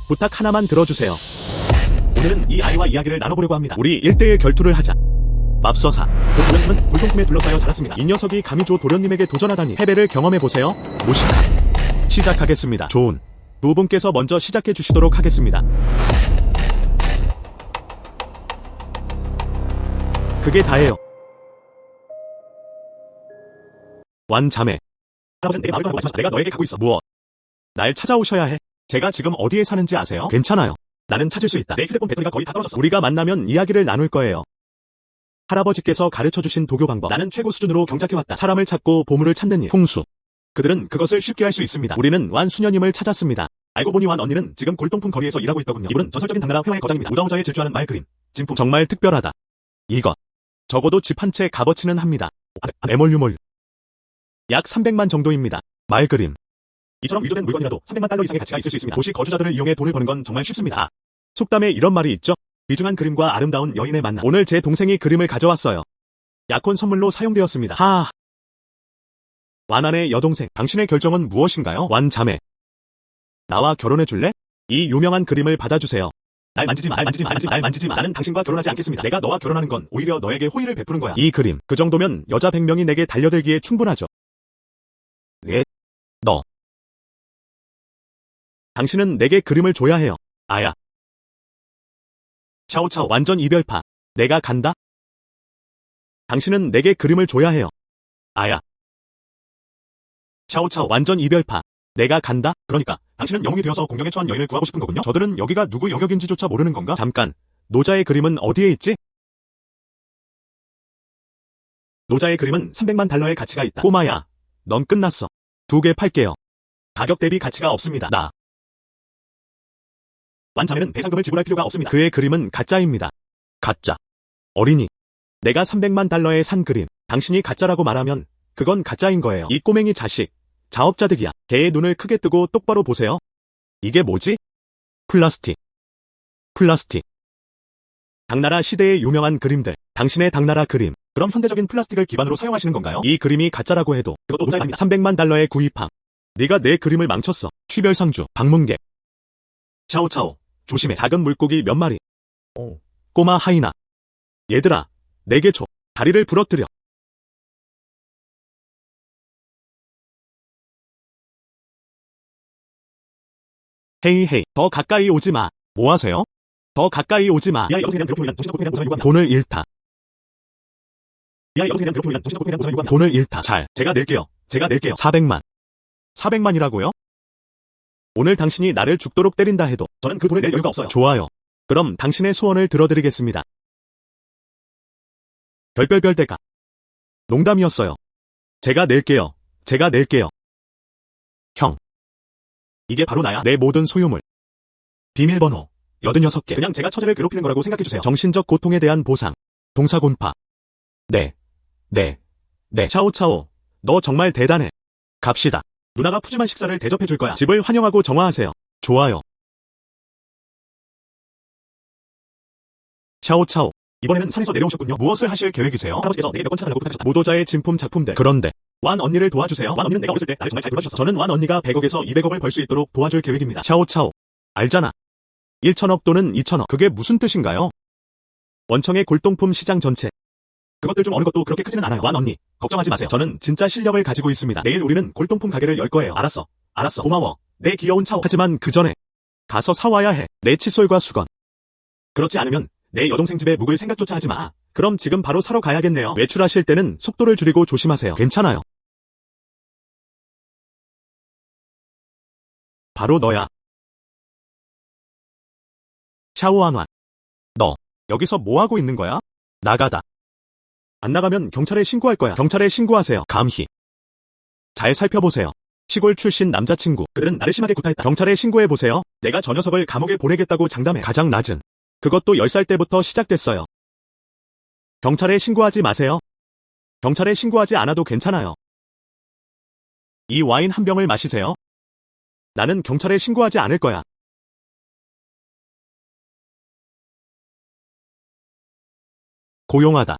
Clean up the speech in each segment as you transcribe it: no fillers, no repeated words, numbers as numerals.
부탁 하나만 들어주세요. 오늘은 이 아이와 이야기를 나눠보려고 합니다. 우리 1대1 결투를 하자. 맙서사. 도련님은 골동품에 둘러싸여 자랐습니다. 이 녀석이 감히 조 도련님에게 도전하다니 패배를 경험해보세요. 모시다. 시작하겠습니다. 좋은. 두 분께서 먼저 시작해 주시도록 하겠습니다. 그게 다예요. 완자매. 할아버지는 내 마을 가라고 말씀하셨다. 내가 너에게 가고 있어. 무엇? 날 찾아오셔야 해. 제가 지금 어디에 사는지 아세요? 괜찮아요. 나는 찾을 수 있다. 내 휴대폰 배터리가 거의 다 떨어졌어. 우리가 만나면 이야기를 나눌 거예요. 할아버지께서 가르쳐주신 도교 방법. 나는 최고 수준으로 경작해왔다. 사람을 찾고 보물을 찾는 일. 풍수. 그들은 그것을 쉽게 할 수 있습니다. 우리는 완수녀님을 찾았습니다. 알고 보니 완 언니는 지금 골동품 거리에서 일하고 있더군요. 이분은 전설적인 당나라 회화의 거장입니다. 무다우자에 질주하는 말 그림. 진품 정말 특별하다. 이것. 적어도 집 한 채 값어치는 합니다. 애몰유몰. 약 300만 정도입니다. 말 그림. 이처럼 위조된 물건이라도 300만 달러 이상의 가치가 있을 수 있습니다. 도시 거주자들을 이용해 돈을 버는 건 정말 쉽습니다. 속담에 이런 말이 있죠. 귀중한 그림과 아름다운 여인의 만남. 오늘 제 동생이 그림을 가져왔어요. 약혼 선물로 사용되었습니다. 하하. 완안의 여동생, 당신의 결정은 무엇인가요? 완자매. 나와 결혼해 줄래? 이 유명한 그림을 받아주세요. 날 만지지 마, 날 만지지 마, 날 만지지 마. 나는 당신과 결혼하지 않겠습니다. 내가 너와 결혼하는 건 오히려 너에게 호의를 베푸는 거야. 이 그림, 그 정도면 여자 100명이 내게 달려들기에 충분하죠. 왜? 너. 당신은 내게 그림을 줘야 해요. 아야. 샤오차오 완전 이별파. 내가 간다? 당신은 내게 그림을 줘야 해요. 아야. 샤오차오 완전 이별파. 내가 간다? 그러니까 당신은 영웅이 되어서 공경에 처한 여인을 구하고 싶은 거군요. 저들은 여기가 누구 영역인지조차 모르는 건가? 잠깐. 노자의 그림은 어디에 있지? 노자의 그림은 300만 달러의 가치가 있다. 꼬마야. 넌 끝났어. 2개 팔게요. 가격 대비 가치가 없습니다. 나. 완자매는 배상금을 지불할 필요가 없습니다. 그의 그림은 가짜입니다. 가짜. 어린이. 내가 300만 달러에 산 그림. 당신이 가짜라고 말하면 그건 가짜인 거예요. 이 꼬맹이 자식. 자업자득이야. 개의 눈을 크게 뜨고 똑바로 보세요. 이게 뭐지? 플라스틱. 플라스틱. 당나라 시대의 유명한 그림들. 당신의 당나라 그림. 그럼 현대적인 플라스틱을 기반으로 사용하시는 건가요? 이 그림이 가짜라고 해도 그것도 노자의 아닙니다. 300만 달러에 구입함. 네가 내 그림을 망쳤어. 취별상주. 방문객. 샤오차오. 조심해. 작은 물고기 몇 마리. 꼬마 하이나. 얘들아. 내게 줘. 다리를 부러뜨려. 헤이 헤이. 더 가까이 오지 마. 뭐 하세요? 더 가까이 오지 마. 이 아이 여동생에 대한 괴롭힘을 위한 정신적 고통에 대한 보상을 요구합니다. 돈을 잃다. 이 아이 여동생에 대한 괴롭힘을 위한 정신적 고통에 대한 보상을 요구합니다. 돈을 잃다. 잘. 제가 낼게요. 제가 낼게요. 400만. 400만이라고요? 오늘 당신이 나를 죽도록 때린다 해도 저는 그 돈을 낼 여유가 없어요. 좋아요. 그럼 당신의 소원을 들어드리겠습니다. 별별별 대가. 농담이었어요. 제가 낼게요. 제가 낼게요. 형. 이게 바로 나야. 내 모든 소유물. 비밀번호. 86개. 그냥 제가 처제를 괴롭히는 거라고 생각해주세요. 정신적 고통에 대한 보상. 동사곤파. 네. 샤오차오. 너 정말 대단해. 갑시다. 누나가 푸짐한 식사를 대접해줄 거야. 집을 환영하고 정화하세요. 좋아요. 샤오차오. 이번에는 산에서 내려오셨군요. 무엇을 하실 계획이세요? 할아버지께서 내게 몇 번 찾아달라고 부탁하셨다. 무도자의 진품 작품들. 그런데 완 언니를 도와주세요. 완 언니는 내가 어렸을 때 나를 정말 잘 돌봐주셨어. 저는 완 언니가 100억에서 200억을 벌 수 있도록 도와줄 계획입니다. 샤오차오. 알잖아. 1천억 또는 2천억. 그게 무슨 뜻인가요? 원청의 골동품 시장 전체. 그것들 중 어느 것도 그렇게 크지는 않아요. 완 언니. 걱정하지 마세요. 저는 진짜 실력을 가지고 있습니다. 내일 우리는 골동품 가게를 열 거예요. 알았어. 고마워. 내 귀여운 차오. 하지만 그 전에 가서 사와야 해. 내 칫솔과 수건. 그렇지 않으면 내 여동생 집에 묵을 생각조차 하지 마. 그럼 지금 바로 사러 가야겠네요. 외출하실 때는 속도를 줄이고 조심하세요. 괜찮아요. 바로 너야. 샤오안완. 너, 여기서 뭐 하고 있는 거야? 나가다. 안 나가면 경찰에 신고할 거야. 경찰에 신고하세요. 감히. 잘 살펴보세요. 시골 출신 남자친구. 그들은 나를 심하게 구타했다. 경찰에 신고해보세요. 내가 저 녀석을 감옥에 보내겠다고 장담해. 가장 낮은. 그것도 10살 때부터 시작됐어요. 경찰에 신고하지 마세요. 경찰에 신고하지 않아도 괜찮아요. 이 와인 한 병을 마시세요. 나는 경찰에 신고하지 않을 거야. 고용하다.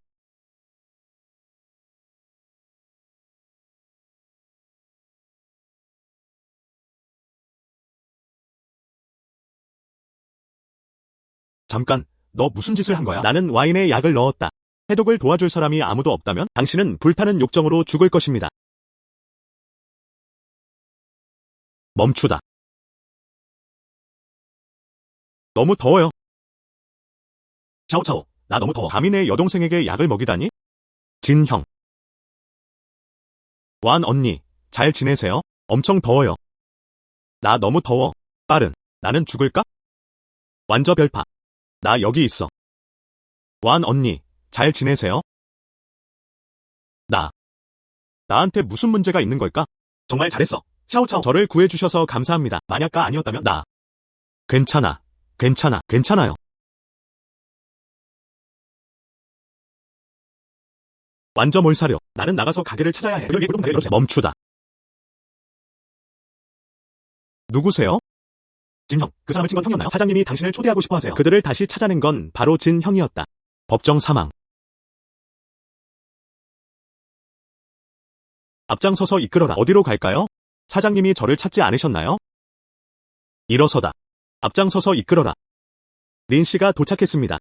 잠깐, 너 무슨 짓을 한 거야? 나는 와인에 약을 넣었다. 해독을 도와줄 사람이 아무도 없다면 당신은 불타는 욕정으로 죽을 것입니다. 멈추다. 너무 더워요. 샤오차오, 나 너무 더워. 감히 내 여동생에게 약을 먹이다니? 진형. 완 언니, 잘 지내세요? 엄청 더워요. 나 너무 더워. 빠른, 나는 죽을까? 완저 별파. 나 여기 있어. 완 언니, 잘 지내세요? 나한테 무슨 문제가 있는 걸까? 정말 잘했어. 샤오차오, 저를 구해주셔서 감사합니다. 만약가 아니었다면 괜찮아요. 완저 몰사료. 나는 나가서 가게를 찾아야 해. 멈추다. 누구세요? 진형, 그 사람을 친 건 형이었나요? 사장님이 당신을 초대하고 싶어 하세요. 그들을 다시 찾아낸 건 바로 진형이었다. 법정 사망. 앞장서서 이끌어라. 어디로 갈까요? 사장님이 저를 찾지 않으셨나요? 일어서다. 앞장서서 이끌어라. 린 씨가 도착했습니다.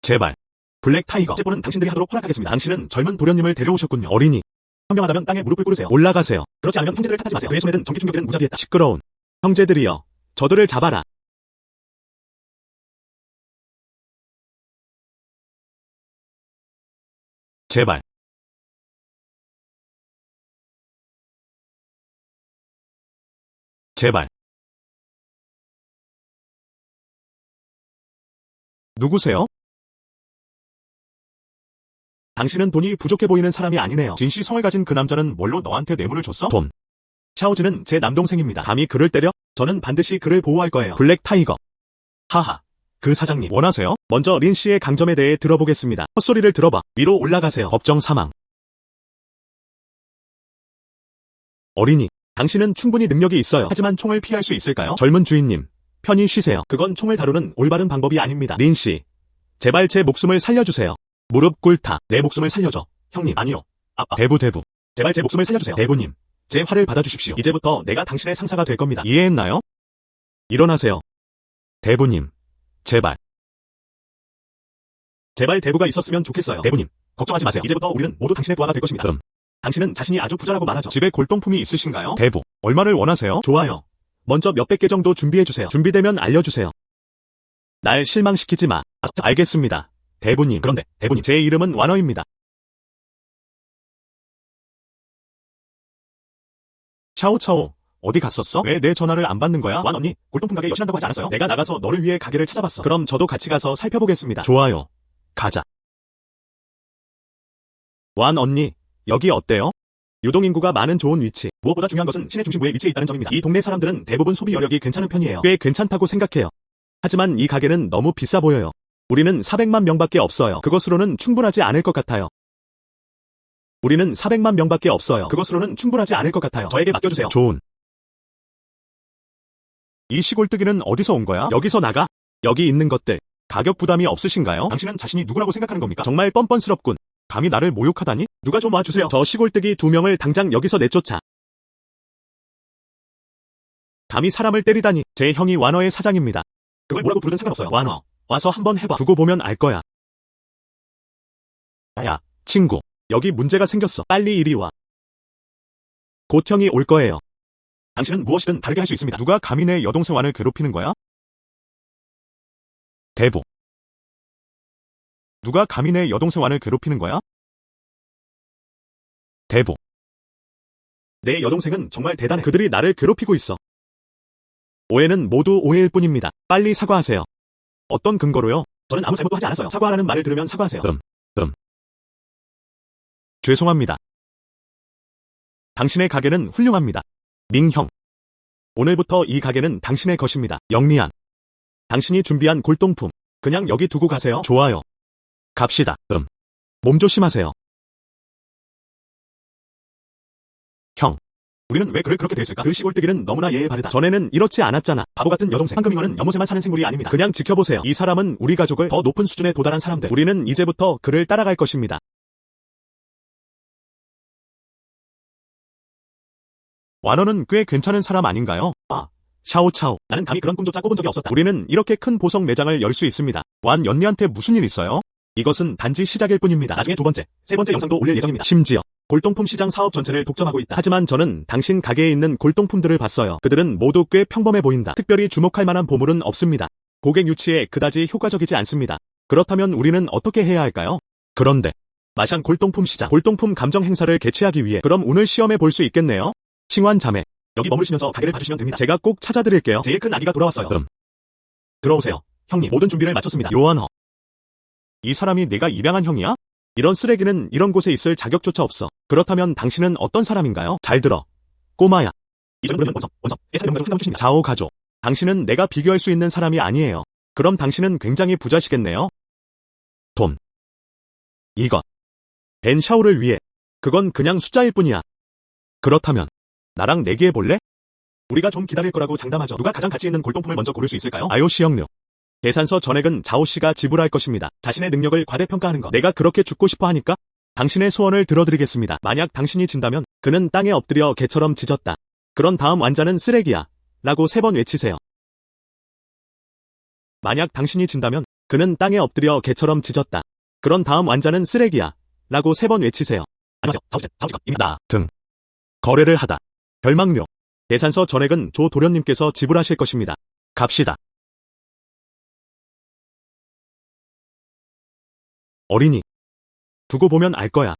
제발. 블랙 타이거. 제보는 당신들이 하도록 허락하겠습니다. 당신은 젊은 도련님을 데려오셨군요. 어린이. 현명하다면 땅에 무릎을 꿇으세요. 올라가세요. 그렇지 않으면 형제들을 탓하지 마세요. 그의 손에 든 전기 충격기는 무자비했다. 시끄러운. 형제들이여. 저들을 잡아라. 제발. 누구세요? 당신은 돈이 부족해 보이는 사람이 아니네요. 진씨 성을 가진 그 남자는 뭘로 너한테 뇌물을 줬어? 돈. 샤오즈는 제 남동생입니다. 감히 그를 때려? 저는 반드시 그를 보호할 거예요. 블랙 타이거. 하하. 그 사장님 원하세요? 먼저 린 씨의 강점에 대해 들어보겠습니다. 헛소리를 들어봐. 위로 올라가세요. 법정 사망. 어린이. 당신은 충분히 능력이 있어요. 하지만 총을 피할 수 있을까요? 젊은 주인님. 편히 쉬세요. 그건 총을 다루는 올바른 방법이 아닙니다. 린 씨. 제발 제 목숨을 살려주세요. 무릎 꿇다. 내 목숨을 살려줘. 형님. 아니요. 아빠. 대부. 제발 제 목숨을 살려주세요. 대부님. 제 화를 받아주십시오. 이제부터 내가 당신의 상사가 될 겁니다. 이해했나요? 일어나세요. 대부님. 제발 대부가 있었으면 좋겠어요. 대부님. 걱정하지 마세요. 이제부터 우리는 모두 당신의 부하가 될 것입니다. 당신은 자신이 아주 부자라고 말하죠. 집에 골동품이 있으신가요? 대부. 얼마를 원하세요? 좋아요. 먼저 몇백 개 정도 준비해주세요. 준비되면 알려주세요. 날 실망시키지 마. 알겠습니다. 대부님. 그런데 대부님. 제 이름은 완어입니다. 샤오차오. 어디 갔었어? 왜 내 전화를 안 받는 거야? 완 언니, 골동품 가게 여신한다고 하지 않았어요? 내가 나가서 너를 위해 가게를 찾아봤어. 그럼 저도 같이 가서 살펴보겠습니다. 좋아요. 가자. 완 언니, 여기 어때요? 유동인구가 많은 좋은 위치. 무엇보다 중요한 것은 시내 중심부에 위치해 있다는 점입니다. 이 동네 사람들은 대부분 소비 여력이 괜찮은 편이에요. 꽤 괜찮다고 생각해요. 하지만 이 가게는 너무 비싸 보여요. 우리는 400만 명밖에 없어요. 그것으로는 충분하지 않을 것 같아요. 우리는 400만 명밖에 없어요. 그것으로는 충분하지 않을 것 같아요. 저에게 맡겨주세요. 좋은. 이 시골뜨기는 어디서 온 거야? 여기서 나가. 여기 있는 것들. 가격 부담이 없으신가요? 당신은 자신이 누구라고 생각하는 겁니까? 정말 뻔뻔스럽군. 감히 나를 모욕하다니? 누가 좀 와주세요. 저 시골뜨기 2명을 당장 여기서 내쫓아. 감히 사람을 때리다니. 제 형이 완어의 사장입니다. 그걸 뭐라고 부르든 상관없어요. 완어. 와서 한번 해봐. 두고 보면 알 거야. 야, 친구. 여기 문제가 생겼어. 빨리 이리 와. 곧 형이 올 거예요. 당신은 무엇이든 다르게 할 수 있습니다. 누가 감히 내 여동생 완을 괴롭히는 거야? 대부. 누가 감히 내 여동생 완을 괴롭히는 거야? 대부. 내 여동생은 정말 대단해. 그들이 나를 괴롭히고 있어. 오해는 모두 오해일 뿐입니다. 빨리 사과하세요. 어떤 근거로요? 저는 아무 잘못도 하지 않았어요. 사과하라는 말을 들으면 사과하세요. 죄송합니다. 당신의 가게는 훌륭합니다. 밍형. 오늘부터 이 가게는 당신의 것입니다. 영리한. 당신이 준비한 골동품. 그냥 여기 두고 가세요. 좋아요. 갑시다. 몸 조심하세요. 형. 우리는 왜 그렇게 됐을까? 그 시골뜨기는 너무나 예에 바르다. 전에는 이렇지 않았잖아. 바보 같은 여동생. 황금잉어는 연못에만 사는 생물이 아닙니다. 그냥 지켜보세요. 이 사람은 우리 가족을 더 높은 수준에 도달한 사람들. 우리는 이제부터 그를 따라갈 것입니다. 완어는 꽤 괜찮은 사람 아닌가요? 샤오차오, 나는 감히 그런 꿈조차 꿔본 적이 없었다. 우리는 이렇게 큰 보석 매장을 열 수 있습니다. 완 연니한테 무슨 일 있어요? 이것은 단지 시작일 뿐입니다. 나중에 두 번째, 세 번째 영상도 올릴 예정입니다. 심지어 골동품 시장 사업 전체를 독점하고 있다. 하지만 저는 당신 가게에 있는 골동품들을 봤어요. 그들은 모두 꽤 평범해 보인다. 특별히 주목할 만한 보물은 없습니다. 고객 유치에 그다지 효과적이지 않습니다. 그렇다면 우리는 어떻게 해야 할까요? 그런데 마샹 골동품 시장, 골동품 감정 행사를 개최하기 위해 그럼 오늘 시험해 볼 수 있겠네요. 칭환 자매, 여기 머무르시면서 가게를 봐주시면 됩니다. 제가 꼭 찾아드릴게요. 제일 큰 아기가 돌아왔어요. 들어오세요. 형님, 모든 준비를 마쳤습니다. 요한허. 이 사람이 내가 입양한 형이야? 이런 쓰레기는 이런 곳에 있을 자격조차 없어. 그렇다면 당신은 어떤 사람인가요? 잘 들어. 꼬마야. 이전 부르면 원섭, 애사 명가족 회담 출신입니다. 자오 가조. 당신은 내가 비교할 수 있는 사람이 아니에요. 그럼 당신은 굉장히 부자시겠네요? 돈. 이것. 벤 샤오를 위해. 그건 그냥 숫자일 뿐이야. 그렇다면 나랑 내기해 볼래? 우리가 좀 기다릴 거라고 장담하죠. 누가 가장 가치 있는 골동품을 먼저 고를 수 있을까요? 아요시 형류. 계산서 전액은 자오씨가 지불할 것입니다. 자신의 능력을 과대평가하는 것. 내가 그렇게 죽고 싶어 하니까 당신의 소원을 들어드리겠습니다. 만약 당신이 진다면 그는 땅에 엎드려 개처럼 짖었다. 그런 다음 완자는 쓰레기야. 라고 3번 외치세요. 만약 당신이 진다면 그는 땅에 엎드려 개처럼 짖었다. 그런 다음 완자는 쓰레기야. 라고 3번 외치세요. 안녕하세요. 자오씨입니다. 등. 거래를 하다. 별망료. 계산서 전액은 조 도련님께서 지불하실 것입니다. 갑시다. 어린이. 두고 보면 알 거야.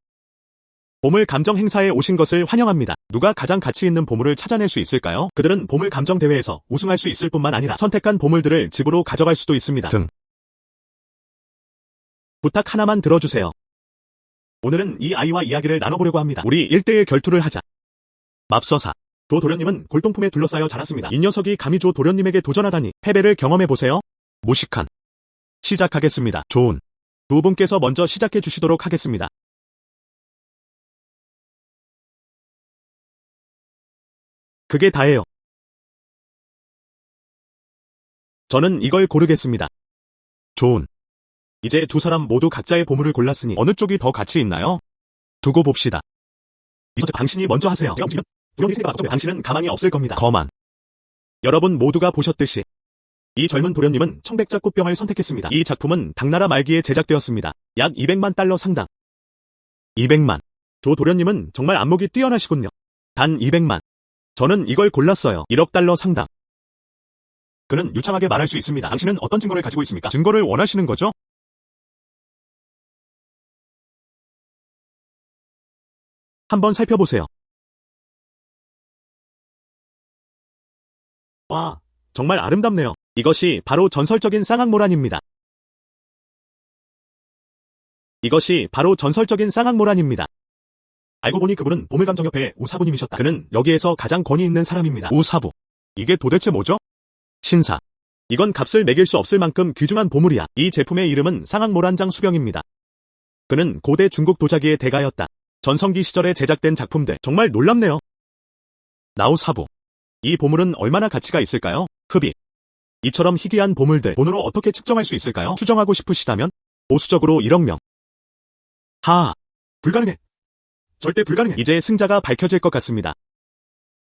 보물 감정 행사에 오신 것을 환영합니다. 누가 가장 가치 있는 보물을 찾아낼 수 있을까요? 그들은 보물 감정 대회에서 우승할 수 있을 뿐만 아니라 선택한 보물들을 집으로 가져갈 수도 있습니다. 등. 부탁 하나만 들어주세요. 오늘은 이 아이와 이야기를 나눠보려고 합니다. 우리 1대1 결투를 하자. 맙서사. 조 도련님은 골동품에 둘러싸여 자랐습니다. 이 녀석이 감히 조 도련님에게 도전하다니 패배를 경험해보세요. 무식한. 시작하겠습니다. 좋은. 두 분께서 먼저 시작해 주시도록 하겠습니다. 그게 다예요. 저는 이걸 고르겠습니다. 좋은. 이제 두 사람 모두 각자의 보물을 골랐으니 어느 쪽이 더 가치 있나요? 두고 봅시다. 이제 당신이 먼저 하세요. 제가 움직이면 두려움이 생겨가 당신은 가망이 없을 겁니다. 거만. 여러분 모두가 보셨듯이 이 젊은 도련님은 청백자 꽃병을 선택했습니다. 이 작품은 당나라 말기에 제작되었습니다. 약 200만 달러 상당. 200만. 조 도련님은 정말 안목이 뛰어나시군요. 단 200만. 저는 이걸 골랐어요. 1억 달러 상당. 그는 유창하게 말할 수 있습니다. 당신은 어떤 증거를 가지고 있습니까? 증거를 원하시는 거죠? 한번 살펴보세요. 와, 정말 아름답네요. 이것이 바로 전설적인 쌍악모란입니다. 이것이 바로 전설적인 쌍악모란입니다. 알고 보니 그분은 보물감정협회의 우사부님이셨다. 그는 여기에서 가장 권위 있는 사람입니다. 우사부. 이게 도대체 뭐죠? 신사. 이건 값을 매길 수 없을 만큼 귀중한 보물이야. 이 제품의 이름은 쌍악모란장 수경입니다. 그는 고대 중국 도자기의 대가였다. 전성기 시절에 제작된 작품들 정말 놀랍네요. 나우사부. 이 보물은 얼마나 가치가 있을까요? 흡입. 이처럼 희귀한 보물들 돈으로 어떻게 측정할 수 있을까요? 추정하고 싶으시다면 보수적으로 1억 명. 하하. 불가능해. 절대 불가능해. 이제 승자가 밝혀질 것 같습니다.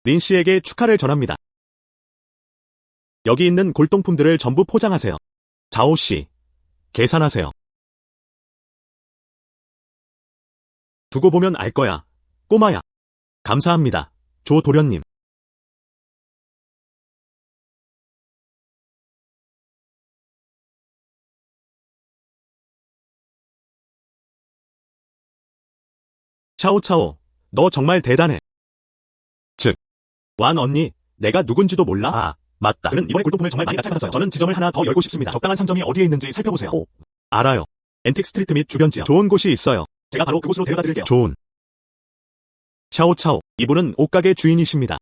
린 씨에게 축하를 전합니다. 여기 있는 골동품들을 전부 포장하세요. 자오 씨, 계산하세요. 두고 보면 알 거야. 꼬마야. 감사합니다. 조 도련님. 차오차오, 너 정말 대단해. 즉, 완 언니, 내가 누군지도 몰라? 아, 맞다. 그는 이번에 골동품을 정말 많이 납작받았어요. 저는 지점을 하나 더 열고 싶습니다. 적당한 상점이 어디에 있는지 살펴보세요. 오, 알아요. 앤틱 스트리트 및 주변 지역. 좋은 곳이 있어요. 제가 바로 그곳으로 데려다 드릴게요. 좋은. 차오차오, 이분은 옷가게 주인이십니다.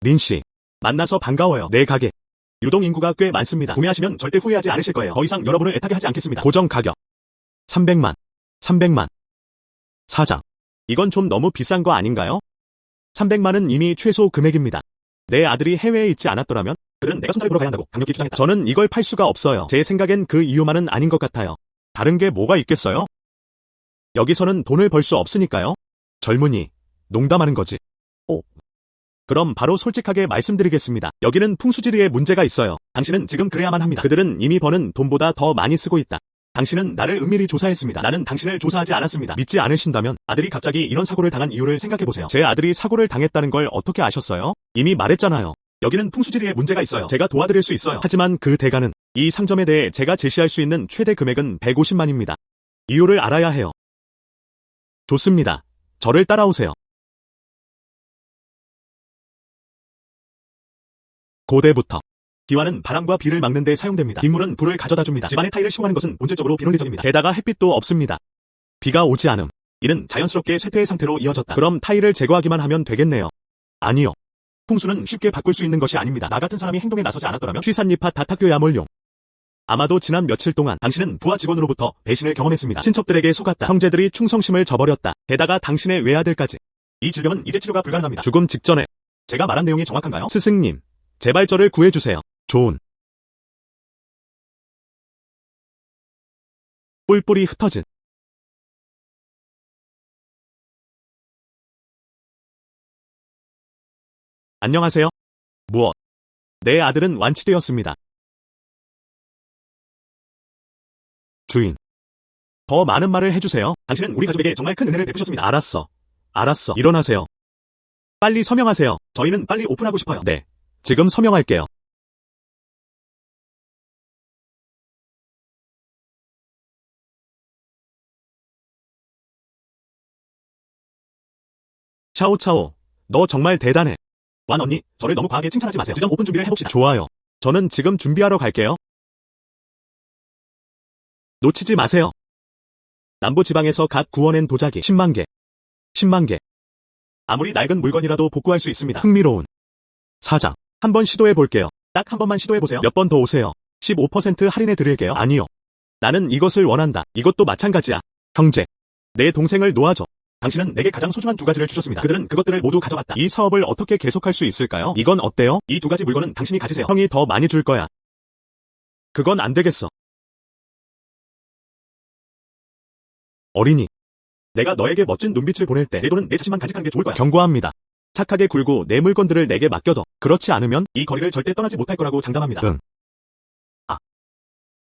린씨, 만나서 반가워요. 내 가게. 유동 인구가 꽤 많습니다. 구매하시면 절대 후회하지 않으실 거예요. 더 이상 여러분을 애타게 하지 않겠습니다. 고정 가격. 300만. 300만. 사장. 이건 좀 너무 비싼 거 아닌가요? 300만은 이미 최소 금액입니다. 내 아들이 해외에 있지 않았더라면 그는 내가 손자를 보러 가야 한다고 강력히 주장했다. 저는 이걸 팔 수가 없어요. 제 생각엔 그 이유만은 아닌 것 같아요. 다른 게 뭐가 있겠어요? 여기서는 돈을 벌 수 없으니까요. 젊은이, 농담하는 거지. 오. 그럼 바로 솔직하게 말씀드리겠습니다. 여기는 풍수지리에 문제가 있어요. 당신은 지금 그래야만 합니다. 그들은 이미 버는 돈보다 더 많이 쓰고 있다. 당신은 나를 은밀히 조사했습니다. 나는 당신을 조사하지 않았습니다. 믿지 않으신다면 아들이 갑자기 이런 사고를 당한 이유를 생각해보세요. 제 아들이 사고를 당했다는 걸 어떻게 아셨어요? 이미 말했잖아요. 여기는 풍수지리에 문제가 있어요. 제가 도와드릴 수 있어요. 하지만 그 대가는 이 상점에 대해 제가 제시할 수 있는 최대 금액은 150만입니다. 이유를 알아야 해요. 좋습니다. 저를 따라오세요. 고대부터 기와는 바람과 비를 막는 데 사용됩니다. 빗물은 불을 가져다 줍니다. 집안의 타일을 시공하는 것은 본질적으로 비논리적입니다. 게다가 햇빛도 없습니다. 비가 오지 않음. 이는 자연스럽게 쇠퇴의 상태로 이어졌다. 그럼 타일을 제거하기만 하면 되겠네요. 아니요. 풍수는 쉽게 바꿀 수 있는 것이 아닙니다. 나 같은 사람이 행동에 나서지 않았더라면 취산리파 다타교야몰용. 아마도 지난 며칠 동안 당신은 부하 직원으로부터 배신을 경험했습니다. 친척들에게 속았다. 형제들이 충성심을 저버렸다. 게다가 당신의 외아들까지. 이 질병은 이제 치료가 불가능합니다. 죽음 직전에. 제가 말한 내용이 정확한가요? 스승님, 제발 저를 구해주세요. 좋은. 뿔뿔이 흩어진. 안녕하세요. 무엇? 내 아들은 완치되었습니다. 주인. 더 많은 말을 해주세요. 당신은 우리 가족에게 정말 큰 은혜를 베푸셨습니다. 알았어. 알았어. 일어나세요. 빨리 서명하세요. 저희는 빨리 오픈하고 싶어요. 네. 지금 서명할게요. 샤오차오. 너 정말 대단해. 완 언니, 저를 너무 과하게 칭찬하지 마세요. 지점 오픈 준비를 해봅시다. 좋아요. 저는 지금 준비하러 갈게요. 놓치지 마세요. 남부지방에서 갓 구워낸 도자기 10만 개. 10만 개. 아무리 낡은 물건이라도 복구할 수 있습니다. 흥미로운. 사장. 한번 시도해 볼게요. 딱 한 번만 시도해 보세요. 몇 번 더 오세요. 15% 할인해 드릴게요. 아니요. 나는 이것을 원한다. 이것도 마찬가지야. 형제. 내 동생을 놓아줘. 당신은 내게 가장 소중한 두 가지를 주셨습니다. 그들은 그것들을 모두 가져갔다. 이 사업을 어떻게 계속할 수 있을까요? 이건 어때요? 이 두 가지 물건은 당신이 가지세요. 형이 더 많이 줄 거야. 그건 안 되겠어. 어린이. 내가 너에게 멋진 눈빛을 보낼 때 내 돈은 내 자신만 간직하는 게 좋을 거야. 경고합니다. 착하게 굴고 내 물건들을 내게 맡겨둬. 그렇지 않으면 이 거리를 절대 떠나지 못할 거라고 장담합니다. 응. 아.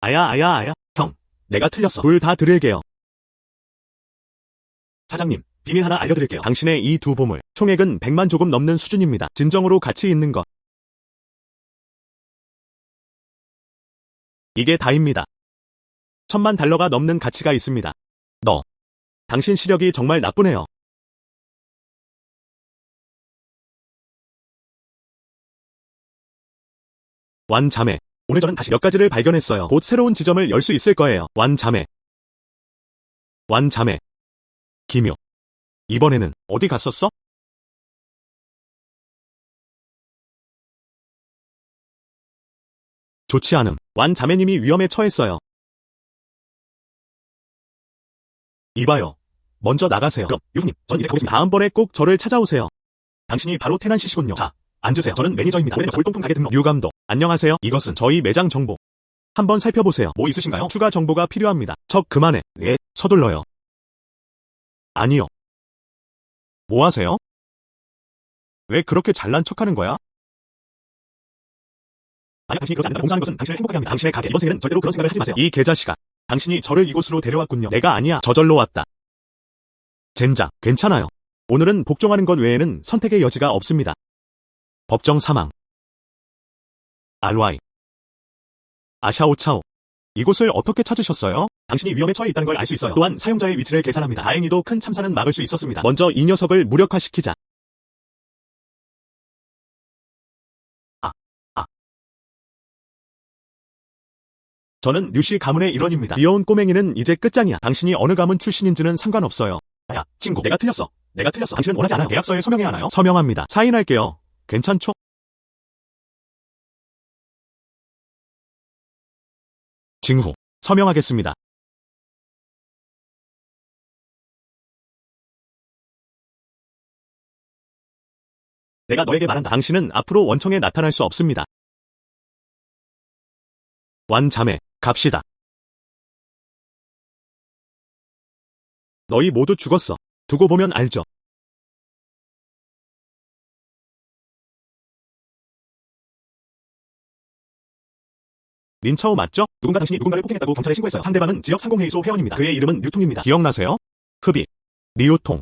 아야. 형. 내가 틀렸어. 둘 다 드릴게요. 사장님, 비밀 하나 알려드릴게요. 당신의 이 두 보물, 총액은 100만 조금 넘는 수준입니다. 진정으로 가치 있는 것. 이게 다입니다. 1000만 달러가 넘는 가치가 있습니다. 너. 당신 시력이 정말 나쁘네요. 완자매. 오늘 저는 다시 몇 가지를 발견했어요. 곧 새로운 지점을 열 수 있을 거예요. 완자매. 기묘. 이번에는 어디 갔었어? 좋지 않음. 완자매님이 위험에 처했어요. 이봐요. 먼저 나가세요. 그럼 유님, 전 이제 가보겠습니다. 다음번에 꼭 저를 찾아오세요. 당신이 바로 테난 씨시군요. 자, 앉으세요. 저는 매니저입니다. 올해 골동품 가게 등록. 유감독. 안녕하세요. 이것은 저희 매장 정보. 한번 살펴보세요. 뭐 있으신가요? 추가 정보가 필요합니다. 척 그만해. 예, 서둘러요. 아니요. 뭐 하세요? 왜 그렇게 잘난 척하는 거야? 아니, 당신이 그러지 않는다. 봉사하는 것은 당신을 행복하게 합니다. 당신의 가게. 이번 생에는 절대로 그런 생각을 하지 마세요. 이 개자식아. 당신이 저를 이곳으로 데려왔군요. 내가 아니야. 저절로 왔다. 젠장, 괜찮아요. 오늘은 복종하는 것 외에는 선택의 여지가 없습니다. 법정 사망. RY. 아샤오차오. 이곳을 어떻게 찾으셨어요? 당신이 위험에 처해 있다는 걸 알 수 있어요. 또한 사용자의 위치를 계산합니다. 다행히도 큰 참사는 막을 수 있었습니다. 먼저 이 녀석을 무력화시키자. 저는 류씨 가문의 일원입니다. 귀여운 꼬맹이는 이제 끝장이야. 당신이 어느 가문 출신인지는 상관없어요. 야, 친구. 내가 틀렸어. 당신은 원하지 않아요. 계약서에 서명해야 하나요? 서명합니다. 사인할게요. 괜찮죠? 징후. 서명하겠습니다. 내가 너에게 말한다. 당신은 앞으로 원청에 나타날 수 없습니다. 완자매, 갑시다. 너희 모두 죽었어. 두고 보면 알죠. 린차오 맞죠? 누군가 당신이 누군가를 폭행했다고 경찰에 신고했어요. 상대방은 지역 상공회의소 회원입니다. 그의 이름은 류통입니다. 기억나세요? 흡입. 리우통.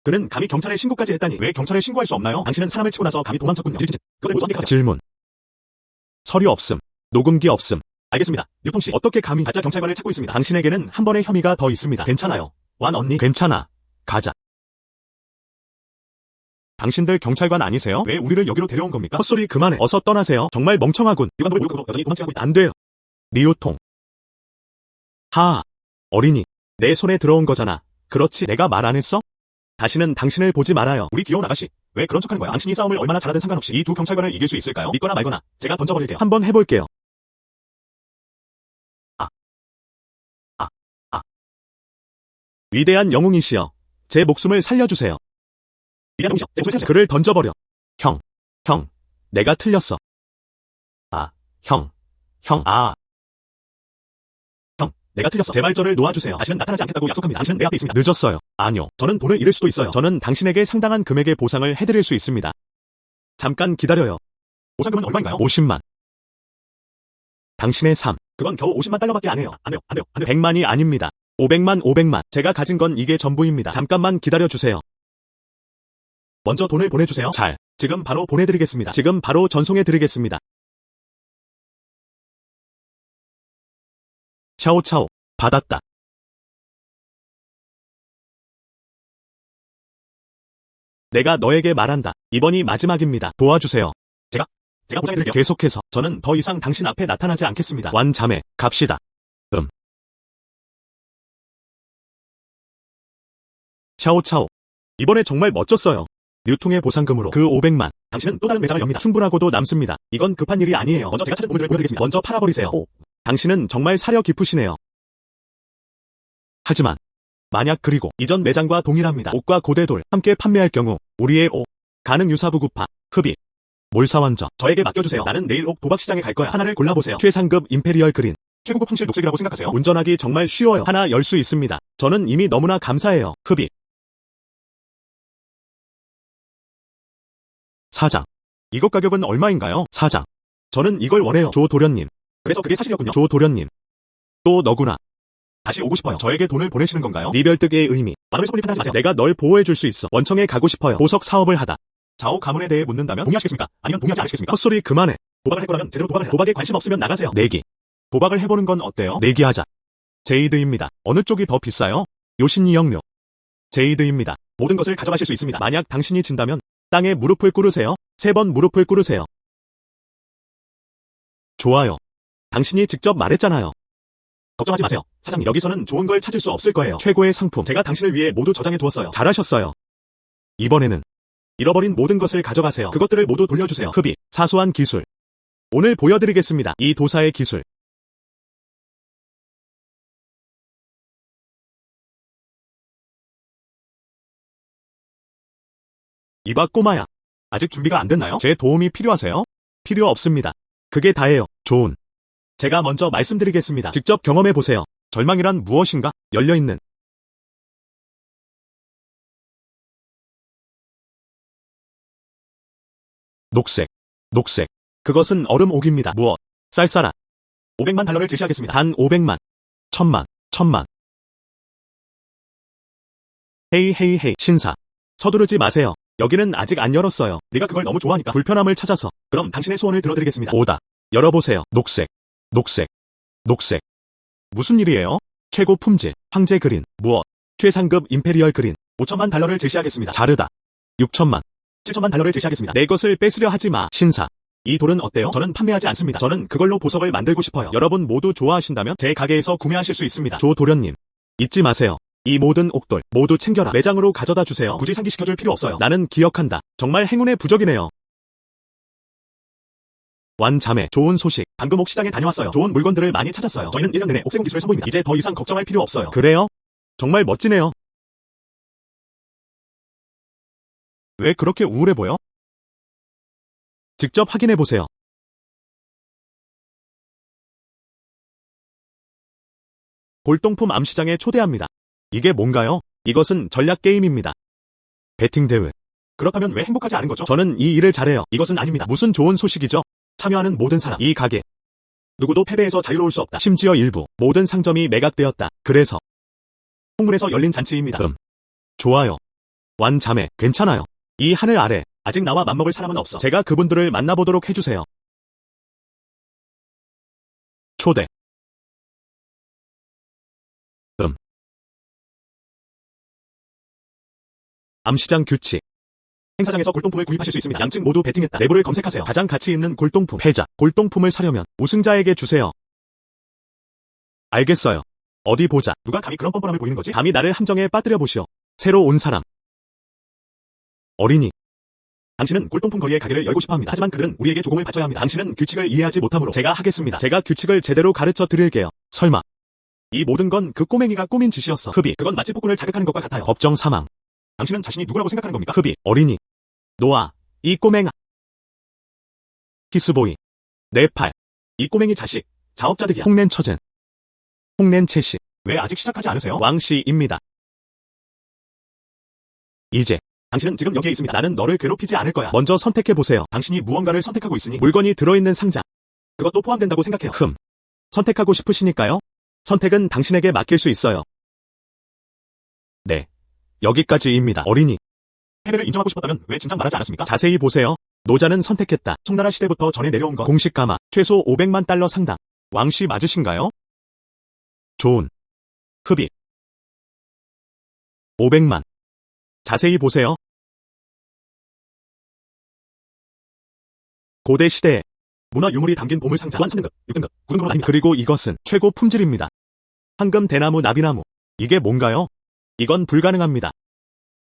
그는 감히 경찰에 신고까지 했다니 왜 경찰에 신고할 수 없나요? 당신은 사람을 치고 나서 감히 도망쳤군요. 그걸 모두 언급하세요. 질문. 서류 없음. 녹음기 없음. 알겠습니다. 류통씨, 어떻게 감히 가짜 경찰관을 찾고 있습니다. 당신에게는 한 번의 혐의가 더 있습니다. 괜찮아요. 완 언니. 괜찮아. 가자. 당신들 경찰관 아니세요? 왜 우리를 여기로 데려온 겁니까? 헛소리 그만해. 어서 떠나세요. 정말 멍청하군. 유관도를 모욕하고 여전히 도망치고 있다. 안 돼요. 리우통. 하하. 어린이. 내 손에 들어온 거잖아. 그렇지, 내가 말 안 했어? 다시는 당신을 보지 말아요. 우리 귀여운 아가씨. 왜 그런 척하는 거야? 당신이 싸움을 얼마나 잘하든 상관없이 이 두 경찰관을 이길 수 있을까요? 믿거나 말거나. 제가 던져버릴게요. 한번 해볼게요. 위대한 영웅이시여. 제 목숨을 살려주세요. 위대한 영웅이시여. 제 목숨을 살려주세요. 그를 던져버려. 형. 내가 틀렸어. 형. 내가 틀렸어. 제발 저를 놓아주세요. 다시는 나타나지 않겠다고 약속합니다. 당신은 내 앞에 있습니다. 늦었어요. 아니요. 저는 돈을 잃을 수도 있어요. 저는 당신에게 상당한 금액의 보상을 해드릴 수 있습니다. 잠깐 기다려요. 보상금은 얼마인가요? 50만. 당신의 삶. 그건 겨우 50만 달러밖에 안 해요. 안 해요. 100만이 아닙니다. 500만. 제가 가진 건 이게 전부입니다. 잠깐만 기다려주세요. 먼저 돈을 보내주세요. 지금 바로 보내드리겠습니다. 지금 바로 전송해드리겠습니다. 차오. 받았다. 내가 너에게 말한다. 이번이 마지막입니다. 도와주세요. 제가 보장해드릴게요. 계속해서. 저는 더 이상 당신 앞에 나타나지 않겠습니다. 완자매, 갑시다. 차오. 이번에 정말 멋졌어요. 류통의 보상금으로 그 500만. 당신은 또 다른 매장을 엽니다. 충분하고도 남습니다. 이건 급한 일이 아니에요. 먼저 제가 찾은 부분을 보여드리겠습니다. 먼저 팔아버리세요. 당신은 정말 사려 깊으시네요. 하지만 만약 그리고 이전 매장과 동일합니다. 옥과 고대돌 함께 판매할 경우 우리의 가능 유사부구파, 흡입, 몰사완전. 저에게 맡겨주세요. 나는 내일 옥 도박시장에 갈 거야. 하나를 골라보세요. 최상급 임페리얼 그린. 최고급 황실 녹색이라고 생각하세요? 운전하기 정말 쉬워요. 하나 열 수 있습니다. 저는 이미 너무나 감사해요. 흡입. 사장. 이것 가격은 얼마인가요? 사장. 저는 이걸 원해요. 조도련님. 그래서 그게 사실이었군요. 조도련님. 또 너구나. 다시 오고 싶어요. 저에게 돈을 보내시는 건가요? 이별득의 의미. 만원을 섣불리 판단하지 마세요. 내가 널 보호해줄 수 있어. 원청에 가고 싶어요. 보석 사업을 하다. 좌우 가문에 대해 묻는다면 동의하시겠습니까? 아니면 동의하지 않으시겠습니까? 헛소리 그만해. 도박을 할 거라면 제대로 도박을 해라. 도박에 관심 없으면 나가세요. 내기. 도박을 해보는 건 어때요? 내기하자. 제이드입니다. 어느 쪽이 더 비싸요? 요신이 영료. 제이드입니다. 모든 것을 가져가실 수 있습니다. 만약 당신이 진다면 땅에 무릎을 꿇으세요. 3번 무릎을 꿇으세요. 좋아요. 당신이 직접 말했잖아요. 걱정하지 마세요. 사장님, 여기서는 좋은 걸 찾을 수 없을 거예요. 최고의 상품. 제가 당신을 위해 모두 저장해 두었어요. 잘하셨어요. 이번에는 잃어버린 모든 것을 가져가세요. 그것들을 모두 돌려주세요. 흡입. 사소한 기술. 오늘 보여드리겠습니다. 이 도사의 기술. 이봐 꼬마야. 아직 준비가 안 됐나요? 제 도움이 필요하세요? 필요 없습니다. 그게 다예요. 좋은. 제가 먼저 말씀드리겠습니다. 직접 경험해보세요. 절망이란 무엇인가? 열려있는. 녹색. 그것은 얼음옥입니다. 무엇? 쌀쌀한. 500만 달러를 제시하겠습니다. 단 500만. 1000만. 헤이. 신사. 서두르지 마세요. 여기는 아직 안 열었어요. 네가 그걸 너무 좋아하니까 불편함을 찾아서. 그럼 당신의 소원을 들어드리겠습니다. 오다. 열어보세요. 녹색. 무슨 일이에요? 최고 품질. 황제 그린. 무엇? 최상급 임페리얼 그린. 5천만 달러를 제시하겠습니다. 자르다. 6천만. 7천만 달러를 제시하겠습니다. 내 것을 뺏으려 하지 마. 신사. 이 돌은 어때요? 저는 판매하지 않습니다. 저는 그걸로 보석을 만들고 싶어요. 여러분 모두 좋아하신다면 제 가게에서 구매하실 수 있습니다. 조도련님. 잊지 마세요. 이 모든 옥돌 모두 챙겨라. 매장으로 가져다 주세요. 굳이 상기시켜줄 필요 없어요. 나는 기억한다. 정말 행운의 부적이네요. 완자매. 좋은 소식. 방금 옥 시장에 다녀왔어요. 좋은 물건들을 많이 찾았어요. 저희는 1년 내내 옥세공 기술을 선보입니다. 이제 더 이상 걱정할 필요 없어요. 그래요? 정말 멋지네요. 왜 그렇게 우울해 보여? 직접 확인해보세요. 골동품 암시장에 초대합니다. 이게 뭔가요? 이것은 전략 게임입니다. 배팅 대회. 그렇다면 왜 행복하지 않은 거죠? 저는 이 일을 잘해요. 이것은 아닙니다. 무슨 좋은 소식이죠? 참여하는 모든 사람. 이 가게. 누구도 패배에서 자유로울 수 없다. 심지어 일부 모든 상점이 매각되었다. 그래서 홍문에서 열린 잔치입니다. 좋아요. 완 자매, 괜찮아요. 이 하늘 아래 아직 나와 맘먹을 사람은 없어. 제가 그분들을 만나보도록 해주세요. 초대. 암시장 규칙. 행사장에서 골동품을 구입하실 수 있습니다. 양측 모두 베팅했다. 내부를 검색하세요. 가장 가치 있는 골동품. 패자. 골동품을 사려면 우승자에게 주세요. 알겠어요. 어디 보자. 누가 감히 그런 뻔뻔함을 보이는 거지? 감히 나를 함정에 빠뜨려 보시오. 새로 온 사람. 어린이. 당신은 골동품 거리의 가게를 열고 싶어합니다. 하지만 그들은 우리에게 조공을 바쳐야 합니다. 당신은 규칙을 이해하지 못하므로 제가 하겠습니다. 제가 규칙을 제대로 가르쳐 드릴게요. 설마 이 모든 건 그 꼬맹이가 꾸민 짓이었어. 흡입. 그건 마치 폭군을 자극하는 것과 같아요. 법정 사망. 당신은 자신이 누구라고 생각하는 겁니까? 흡입. 어린이. 노아. 이 꼬맹아. 키스보이. 내 팔. 이 꼬맹이 자식. 자업자득이야. 홍낸 처젠. 홍낸 채씨. 왜 아직 시작하지 않으세요? 왕씨입니다. 이제 당신은 지금 여기에 있습니다. 나는 너를 괴롭히지 않을 거야. 먼저 선택해보세요. 당신이 무언가를 선택하고 있으니 물건이 들어있는 상자. 그것도 포함된다고 생각해요. 선택하고 싶으시니까요? 선택은 당신에게 맡길 수 있어요. 네. 여기까지입니다. 어린이. 패배를 인정하고 싶었다면 왜 진작 말하지 않았습니까? 자세히 보세요. 노자는 선택했다. 송나라 시대부터 전해 내려온 것. 공식 가마. 최소 500만 달러 상당. 왕씨 맞으신가요? 좋은. 흡입. 500만. 자세히 보세요. 고대 시대에 문화 유물이 담긴 보물상자. 또한 3등급, 6등급, 9등급으로 나뉩니다. 그리고 이것은 최고 품질입니다. 황금, 대나무, 나비나무. 이게 뭔가요? 이건 불가능합니다.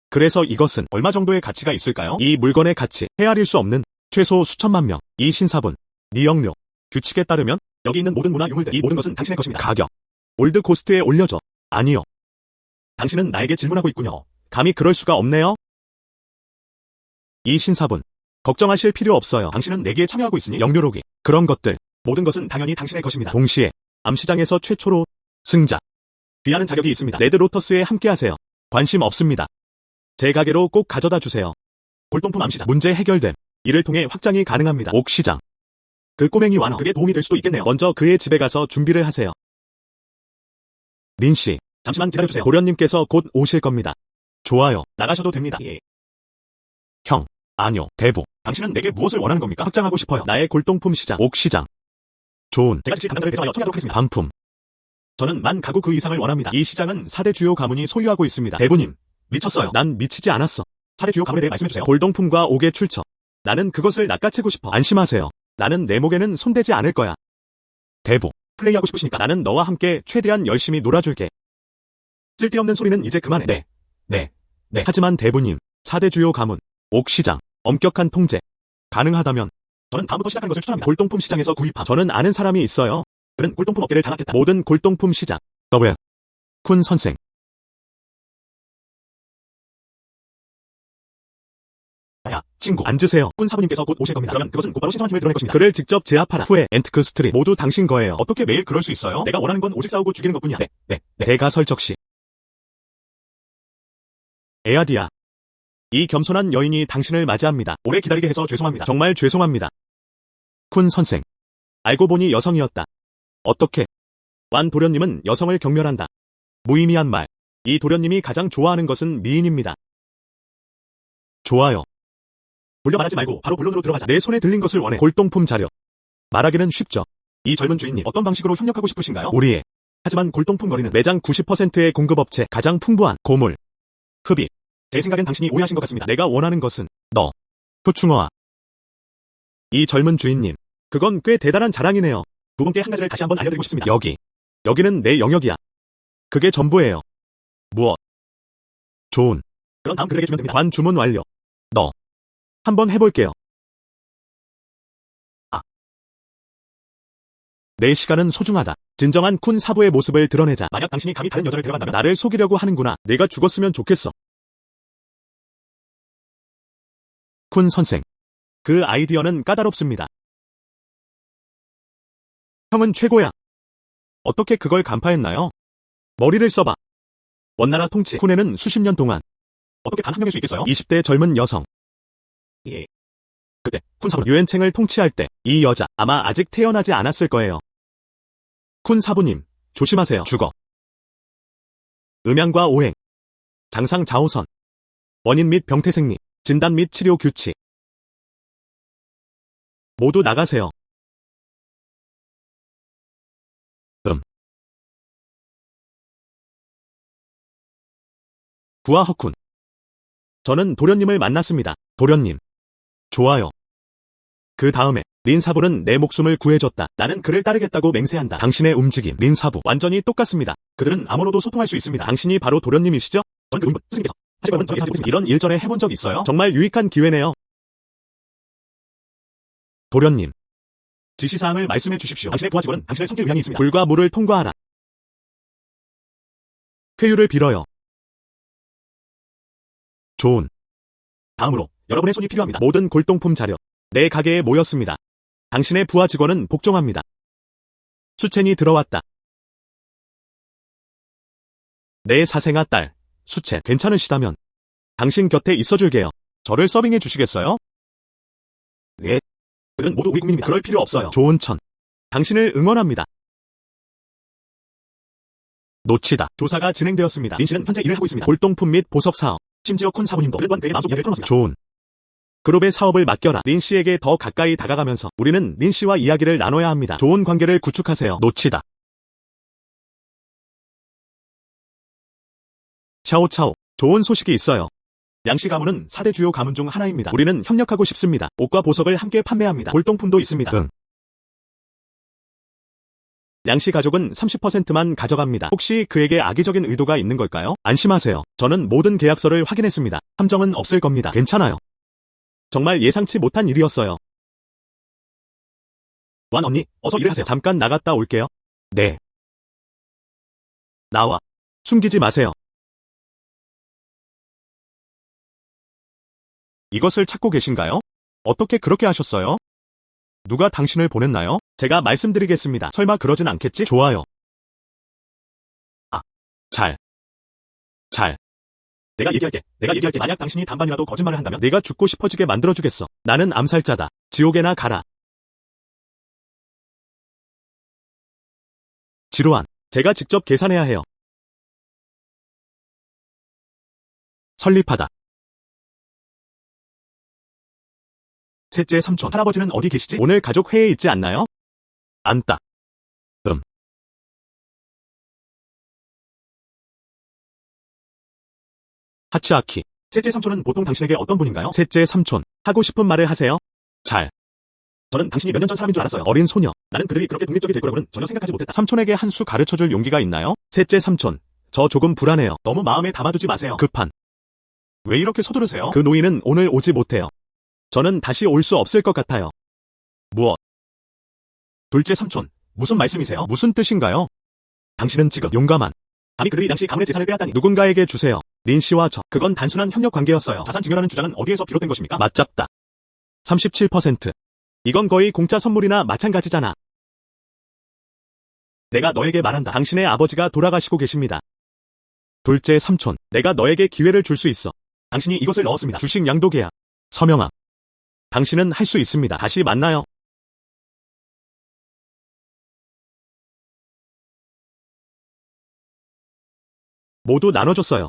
그래서 이것은 얼마 정도의 가치가 있을까요? 이 물건의 가치, 헤아릴 수 없는 최소 수천만 명. 이 신사분, 니영료. 규칙에 따르면 여기 있는 모든 문화 유물들, 이 모든 것은 당신의 것입니다. 가격. 올드 코스트에 올려줘. 아니요. 당신은 나에게 질문하고 있군요. 감히 그럴 수가 없네요. 이 신사분, 걱정하실 필요 없어요. 당신은 내기에 참여하고 있으니 영료로기, 그런 것들, 모든 것은 당연히 당신의 것입니다. 동시에 암시장에서 최초로 승자, 귀하는 자격이 있습니다. 레드 로터스에 함께하세요. 관심 없습니다. 제 가게로 꼭 가져다 주세요. 골동품 암시장, 문제 해결됨. 이를 통해 확장이 가능합니다. 옥시장. 그 꼬맹이 완화, 그게 도움이 될 수도 있겠네요. 먼저 그의 집에 가서 준비를 하세요. 린씨, 잠시만 기다려주세요. 도련님께서 곧 오실 겁니다. 좋아요. 나가셔도 됩니다. 예. 형, 아니요. 대부. 당신은 내게 무엇을 원하는 겁니까? 확장하고 싶어요. 나의 골동품 시장, 옥시장. 좋은. 제가 즉시 담당자를 배정하여 처리하도록 하겠습니다. 반품. 저는 만 가구 그 이상을 원합니다. 이 시장은 4대 주요 가문이 소유하고 있습니다. 대부님, 미쳤어요. 난 미치지 않았어. 4대 주요 가문에 대해 말씀해주세요. 골동품과 옥의 출처. 나는 그것을 낚아채고 싶어. 안심하세요. 나는 내 목에는 손대지 않을 거야. 대부. 플레이하고 싶으시니까 나는 너와 함께 최대한 열심히 놀아줄게. 쓸데없는 소리는 이제 그만해. 네. 하지만 대부님, 4대 주요 가문, 옥시장, 엄격한 통제. 가능하다면 저는 다음부터 시작하는 것을 추천합니다. 골동품 시장에서 구입함. 저는 아는 사람이 있어요. 그는 골동품 업계를 장악했다. 모든 골동품 시장. 더블. 쿤 선생. 야, 친구, 앉으세요. 쿤 사부님께서 곧 오실 겁니다. 그러면 그것은 곧바로 신성한 힘을 드러낼 것입니다. 그를 직접 제압하라. 후에 엔트크 스트릿. 모두 당신 거예요. 어떻게 매일 그럴 수 있어요? 내가 원하는 건 오직 싸우고 죽이는 것뿐이야. 네. 대가 설적시. 에아디아. 이 겸손한 여인이 당신을 맞이합니다. 오래 기다리게 해서 죄송합니다. 정말 죄송합니다. 쿤 선생. 알고 보니 여성이었다. 어떻게? 완 도련님은 여성을 경멸한다. 무의미한 말. 이 도련님이 가장 좋아하는 것은 미인입니다. 좋아요. 돌려 말하지 말고 바로 본론으로 들어가자. 내 손에 들린 것을 원해. 골동품 자료. 말하기는 쉽죠. 이 젊은 주인님 어떤 방식으로 협력하고 싶으신가요? 우리의. 하지만 골동품 거리는 매장 90%의 공급업체, 가장 풍부한 고물. 흡입. 제 생각엔 당신이 오해하신 것 같습니다. 내가 원하는 것은 너. 표충어아. 이 젊은 주인님. 그건 꽤 대단한 자랑이네요. 두 분께 한 가지를 다시 한번 알려드리고 싶습니다. 여기는 내 영역이야. 그게 전부예요. 무엇? 좋은. 그럼 다음 그에게 주면 됩니다. 관 주문 완료. 너. 한번 해볼게요. 내 시간은 소중하다. 진정한 쿤 사부의 모습을 드러내자. 만약 당신이 감히 다른 여자를 데려간다면 나를 속이려고 하는구나. 내가 죽었으면 좋겠어. 쿤 선생. 그 아이디어는 까다롭습니다. 형은 최고야. 어떻게 그걸 간파했나요? 머리를 써봐. 원나라 통치. 쿤에는 수십 년 동안. 어떻게 단 한 명일 수 있겠어요? 20대 젊은 여성. 예. 그때 쿤 사부 유엔챙을 통치할 때 이 여자 아마 아직 태어나지 않았을 거예요. 쿤 사부님, 조심하세요. 주거. 음양과 오행. 장상 자호선. 원인 및 병태 생리. 진단 및 치료 규칙. 모두 나가세요. 부하 허쿤. 저는 도련님을 만났습니다. 도련님. 좋아요. 그 다음에 린사부는 내 목숨을 구해줬다. 나는 그를 따르겠다고 맹세한다. 당신의 움직임, 린사부 완전히 똑같습니다. 그들은 암호로도 소통할 수 있습니다. 당신이 바로 도련님이시죠? 저는 그 스님께서 하시거든 저에게 사실 이런 일 전에 해본 적 있어요? 정말 유익한 기회네요. 도련님. 지시사항을 말씀해 주십시오. 당신의 부하 직원은 당신을 섬길 의향이 있습니다. 불과 물을 통과하라. 쾌유를 빌어요. 좋은. 다음으로 여러분의 손이 필요합니다. 모든 골동품 자료. 내 가게에 모였습니다. 당신의 부하 직원은 복종합니다. 수첸이 들어왔다. 내 사생아 딸, 수첸, 괜찮으시다면 당신 곁에 있어줄게요. 저를 서빙해 주시겠어요? 네. 그들은 모두 우리 국민입니다. 그럴 필요 없어요. 좋은 천. 당신을 응원합니다. 놓치다. 조사가 진행되었습니다. 린 씨는 현재 일을 하고 있습니다. 골동품 및 보석 사업. 심지어 쿤 사부님도 그에 또한 그의 마음속 이야기를 털어놨습니다. 좋은. 그룹의 사업을 맡겨라. 린 씨에게 더 가까이 다가가면서 우리는 린 씨와 이야기를 나눠야 합니다. 좋은 관계를 구축하세요. 놓치다. 샤오차오. 좋은 소식이 있어요. 양씨 가문은 4대 주요 가문 중 하나입니다. 우리는 협력하고 싶습니다. 옷과 보석을 함께 판매합니다. 골동품도 있습니다. 양씨 가족은 30%만 가져갑니다. 혹시 그에게 악의적인 의도가 있는 걸까요? 안심하세요. 저는 모든 계약서를 확인했습니다. 함정은 없을 겁니다. 괜찮아요. 정말 예상치 못한 일이었어요. 완 언니, 어서 일을 하세요. 잠깐 나갔다 올게요. 네. 나와. 숨기지 마세요. 이것을 찾고 계신가요? 어떻게 그렇게 하셨어요? 누가 당신을 보냈나요? 제가 말씀드리겠습니다. 설마 그러진 않겠지? 좋아요. 잘. 내가 얘기할게. 만약 당신이 단반이라도 거짓말을 한다면 내가 죽고 싶어지게 만들어주겠어. 나는 암살자다. 지옥에나 가라. 지루한. 제가 직접 계산해야 해요. 설립하다. 셋째 삼촌, 할아버지는 어디 계시지? 오늘 가족 회의에 있지 않나요? 안따. 하치아키. 셋째 삼촌은 보통 당신에게 어떤 분인가요? 셋째 삼촌, 하고 싶은 말을 하세요. 저는 당신이 몇 년 전 사람인 줄 알았어요. 어린 소녀. 나는 그들이 그렇게 독립적이 될 거라고는 전혀 생각하지 못했다. 삼촌에게 한 수 가르쳐줄 용기가 있나요? 셋째 삼촌, 저 조금 불안해요. 너무 마음에 담아두지 마세요. 급한. 왜 이렇게 서두르세요? 그 노인은 오늘 오지 못해요. 저는 다시 올 수 없을 것 같아요. 무엇? 둘째 삼촌, 무슨 말씀이세요? 무슨 뜻인가요? 당신은 지금 용감한. 감히 그들이 양씨 가문의 재산을 빼앗다니. 누군가에게 주세요. 린 씨와 저. 그건 단순한 협력 관계였어요. 자산 증여라는 주장은 어디에서 비롯된 것입니까? 맞잡다. 37%. 이건 거의 공짜 선물이나 마찬가지잖아. 내가 너에게 말한다. 당신의 아버지가 돌아가시고 계십니다. 둘째 삼촌, 내가 너에게 기회를 줄 수 있어. 당신이 이것을 넣었습니다. 주식 양도 계약. 서명함. 당신은 할 수 있습니다. 다시 만나요. 모두 나눠줬어요.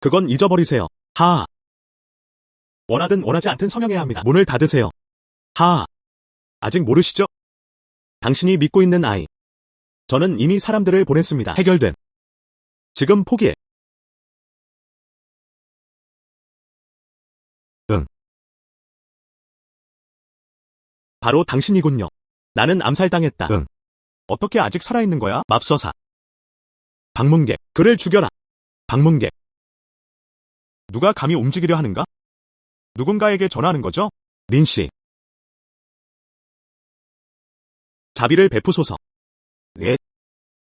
그건 잊어버리세요. 하하. 원하든 원하지 않든 서명해야 합니다. 문을 닫으세요. 하하. 아직 모르시죠? 당신이 믿고 있는 아이. 저는 이미 사람들을 보냈습니다. 해결됨. 지금 포기해. 응. 바로 당신이군요. 나는 암살당했다. 응. 어떻게 아직 살아있는 거야? 맙서사. 방문객. 그를 죽여라. 방문객. 누가 감히 움직이려 하는가? 누군가에게 전화하는 거죠? 린 씨. 자비를 베푸소서. 네.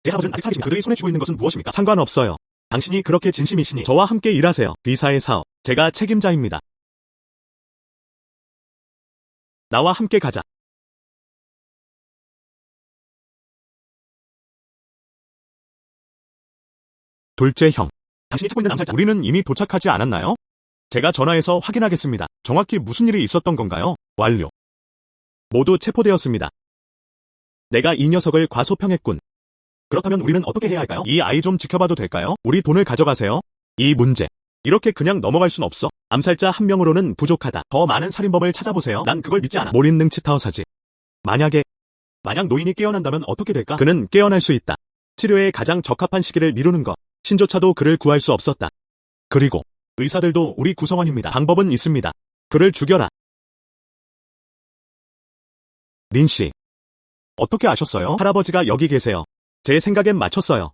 제 할아버지는 아직 살아계십니다. 그들이 손에 쥐고 있는 것은 무엇입니까? 상관없어요. 당신이 그렇게 진심이시니 저와 함께 일하세요. 비사의 사업. 제가 책임자입니다. 나와 함께 가자. 둘째 형. 당신이 찾고 있는 암살자. 우리는 이미 도착하지 않았나요? 제가 전화해서 확인하겠습니다. 정확히 무슨 일이 있었던 건가요? 완료. 모두 체포되었습니다. 내가 이 녀석을 과소평했군. 그렇다면 우리는 어떻게 해야 할까요? 이 아이 좀 지켜봐도 될까요? 우리 돈을 가져가세요. 이 문제. 이렇게 그냥 넘어갈 순 없어. 암살자 한 명으로는 부족하다. 더 많은 살인범을 찾아보세요. 난 그걸 믿지 않아. 몰인능치타어사지. 만약 노인이 깨어난다면 어떻게 될까? 그는 깨어날 수 있다. 치료에 가장 적합한 시기를 미루는 것. 신조차도 그를 구할 수 없었다. 그리고 의사들도 우리 구성원입니다. 방법은 있습니다. 그를 죽여라. 린 씨. 어떻게 아셨어요? 할아버지가 여기 계세요. 제 생각엔 맞췄어요.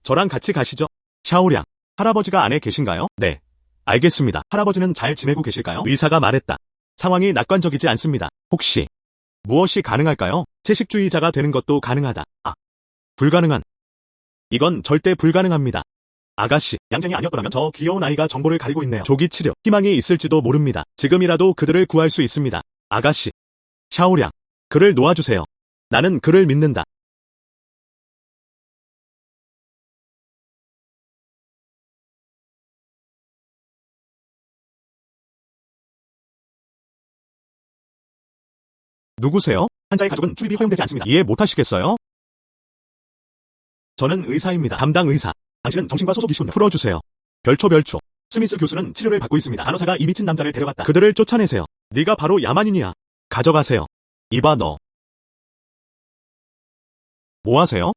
저랑 같이 가시죠. 샤오량. 할아버지가 안에 계신가요? 네. 알겠습니다. 할아버지는 잘 지내고 계실까요? 의사가 말했다. 상황이 낙관적이지 않습니다. 혹시 무엇이 가능할까요? 채식주의자가 되는 것도 가능하다. 불가능한. 이건 절대 불가능합니다. 아가씨, 양쟁이 아니었더라면 저 귀여운 아이가 정보를 가리고 있네요. 조기 치료, 희망이 있을지도 모릅니다. 지금이라도 그들을 구할 수 있습니다. 아가씨. 샤오량. 그를 놓아주세요. 나는 그를 믿는다. 누구세요? 환자의 가족은 출입이 허용되지 않습니다. 이해 못하시겠어요? 저는 의사입니다. 담당 의사. 당신은 정신과 소속이시군요. 풀어주세요. 별초. 스미스 교수는 치료를 받고 있습니다. 간호사가 이 미친 남자를 데려갔다. 그들을 쫓아내세요. 네가 바로 야만인이야. 가져가세요. 이봐 너. 뭐 하세요?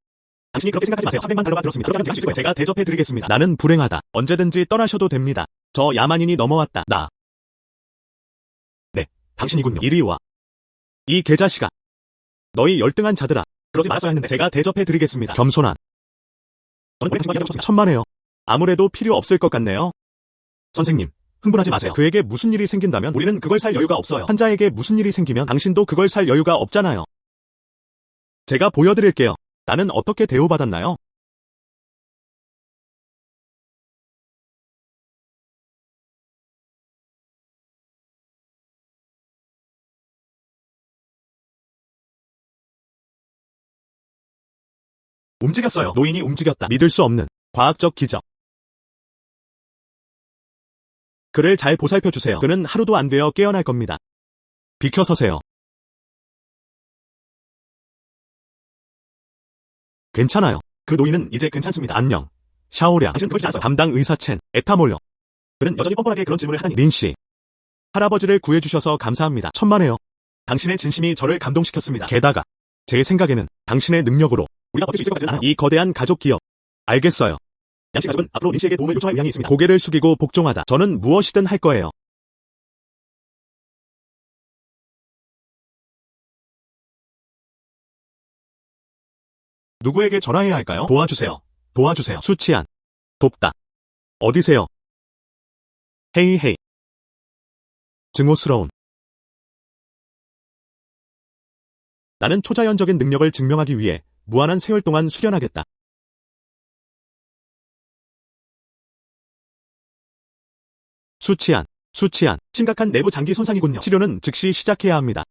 당신이 그렇게 생각하지 마세요. 300만 달러가 들었습니다. 그러면 제가 수 있을 거예요. 제가 대접해드리겠습니다. 나는 불행하다. 언제든지 떠나셔도 됩니다. 저 야만인이 넘어왔다. 네, 당신이군요. 이리 와. 이 개자식아. 너희 열등한 자들아. 그러지 말았어야 했는데 제가 대접해드리겠습니다. 겸손한. 저는 원래 당신과 이야기하고 싶습니다. 천만에요. 아무래도 필요 없을 것 같네요. 선생님, 흥분하지 마세요. 그에게 무슨 일이 생긴다면 우리는 그걸 살 여유가 없어요. 환자에게 무슨 일이 생기면 당신도 그걸 살 여유가 없잖아요. 제가 보여드릴게요. 나는 어떻게 대우받았나요? 움직였어요. 노인이 움직였다. 믿을 수 없는 과학적 기적. 그를 잘 보살펴주세요. 그는 하루도 안 되어 깨어날 겁니다. 비켜서세요. 괜찮아요. 그 노인은 이제 괜찮습니다. 안녕. 샤오량. 당신은 그러지 않았어요. 담당 의사 첸. 에타몰려. 그는 여전히 뻔뻔하게 그런 질문을 하다니. 린씨. 할아버지를 구해주셔서 감사합니다. 천만에요. 당신의 진심이 저를 감동시켰습니다. 게다가 제 생각에는 당신의 능력으로 우리가 버틸 수 있을 것 같지는 않아요. 이 거대한 가족 기업. 알겠어요. 양씨 가족은 앞으로 린씨에게 도움을 요청할 의향이 있습니다. 고개를 숙이고 복종하다. 저는 무엇이든 할 거예요. 누구에게 전화해야 할까요? 도와주세요. 수치한. 돕다. 어디세요? 헤이. 증오스러운. 나는 초자연적인 능력을 증명하기 위해 무한한 세월 동안 수련하겠다. 수치한. 심각한 내부 장기 손상이군요. 치료는 즉시 시작해야 합니다.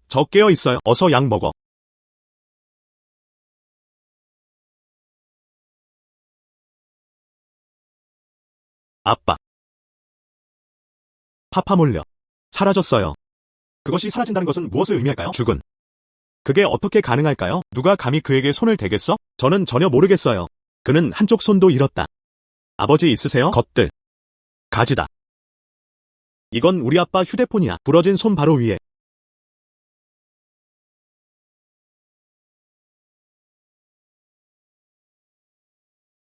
저 깨어 있어요. 어서 약 먹어. 아빠. 파파 몰려. 사라졌어요. 그것이 사라진다는 것은 무엇을 의미할까요? 죽은. 그게 어떻게 가능할까요? 누가 감히 그에게 손을 대겠어? 저는 전혀 모르겠어요. 그는 한쪽 손도 잃었다. 아버지 있으세요? 것들. 가지다. 이건 우리 아빠 휴대폰이야. 부러진 손 바로 위에.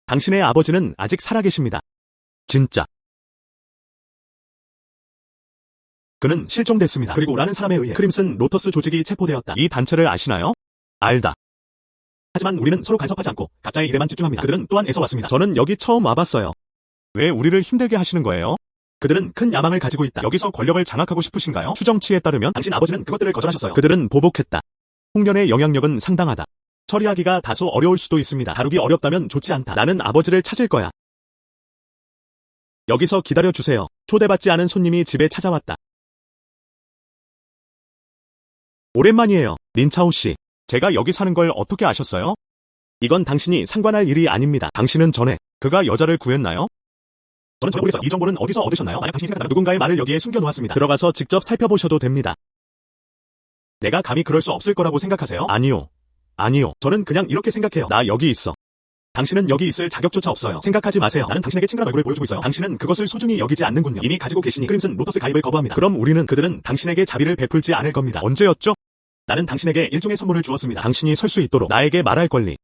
당신의 아버지는 아직 살아계십니다. 진짜. 그는 실종됐습니다. 그리고 라는 사람에 의해 크림슨 로터스 조직이 체포되었다. 이 단체를 아시나요? 알다. 하지만 우리는 서로 간섭하지 않고 각자의 일에만 집중합니다. 그들은 또한 애써왔습니다. 저는 여기 처음 와봤어요. 왜 우리를 힘들게 하시는 거예요? 그들은 큰 야망을 가지고 있다. 여기서 권력을 장악하고 싶으신가요? 추정치에 따르면 당신 아버지는 그것들을 거절하셨어요. 그들은 보복했다. 홍련의 영향력은 상당하다. 처리하기가 다소 어려울 수도 있습니다. 다루기 어렵다면 좋지 않다. 나는 아버지를 찾을 거야. 여기서 기다려주세요. 초대받지 않은 손님이 집에 찾아왔다. 오랜만이에요, 린차오 씨. 제가 여기 사는 걸 어떻게 아셨어요? 이건 당신이 상관할 일이 아닙니다. 당신은 전에 그가 여자를 구했나요? 저는 전혀 모르겠어요. 이 정보는 어디서 얻으셨나요? 만약 당신이 생각한다면 누군가의 말을 여기에 숨겨놓았습니다. 들어가서 직접 살펴보셔도 됩니다. 내가 감히 그럴 수 없을 거라고 생각하세요? 아니요. 저는 그냥 이렇게 생각해요. 나 여기 있어. 당신은 여기 있을 자격조차 없어요. 생각하지 마세요. 나는 당신에게 친근한 얼굴을 보여주고 있어요. 당신은 그것을 소중히 여기지 않는군요. 이미 가지고 계시니 크림슨 로터스 가입을 거부합니다. 그럼 그들은 당신에게 자비를 베풀지 않을 겁니다. 언제였죠? 나는 당신에게 일종의 선물을 주었습니다. 당신이 설 수 있도록 나에게 말할 권리.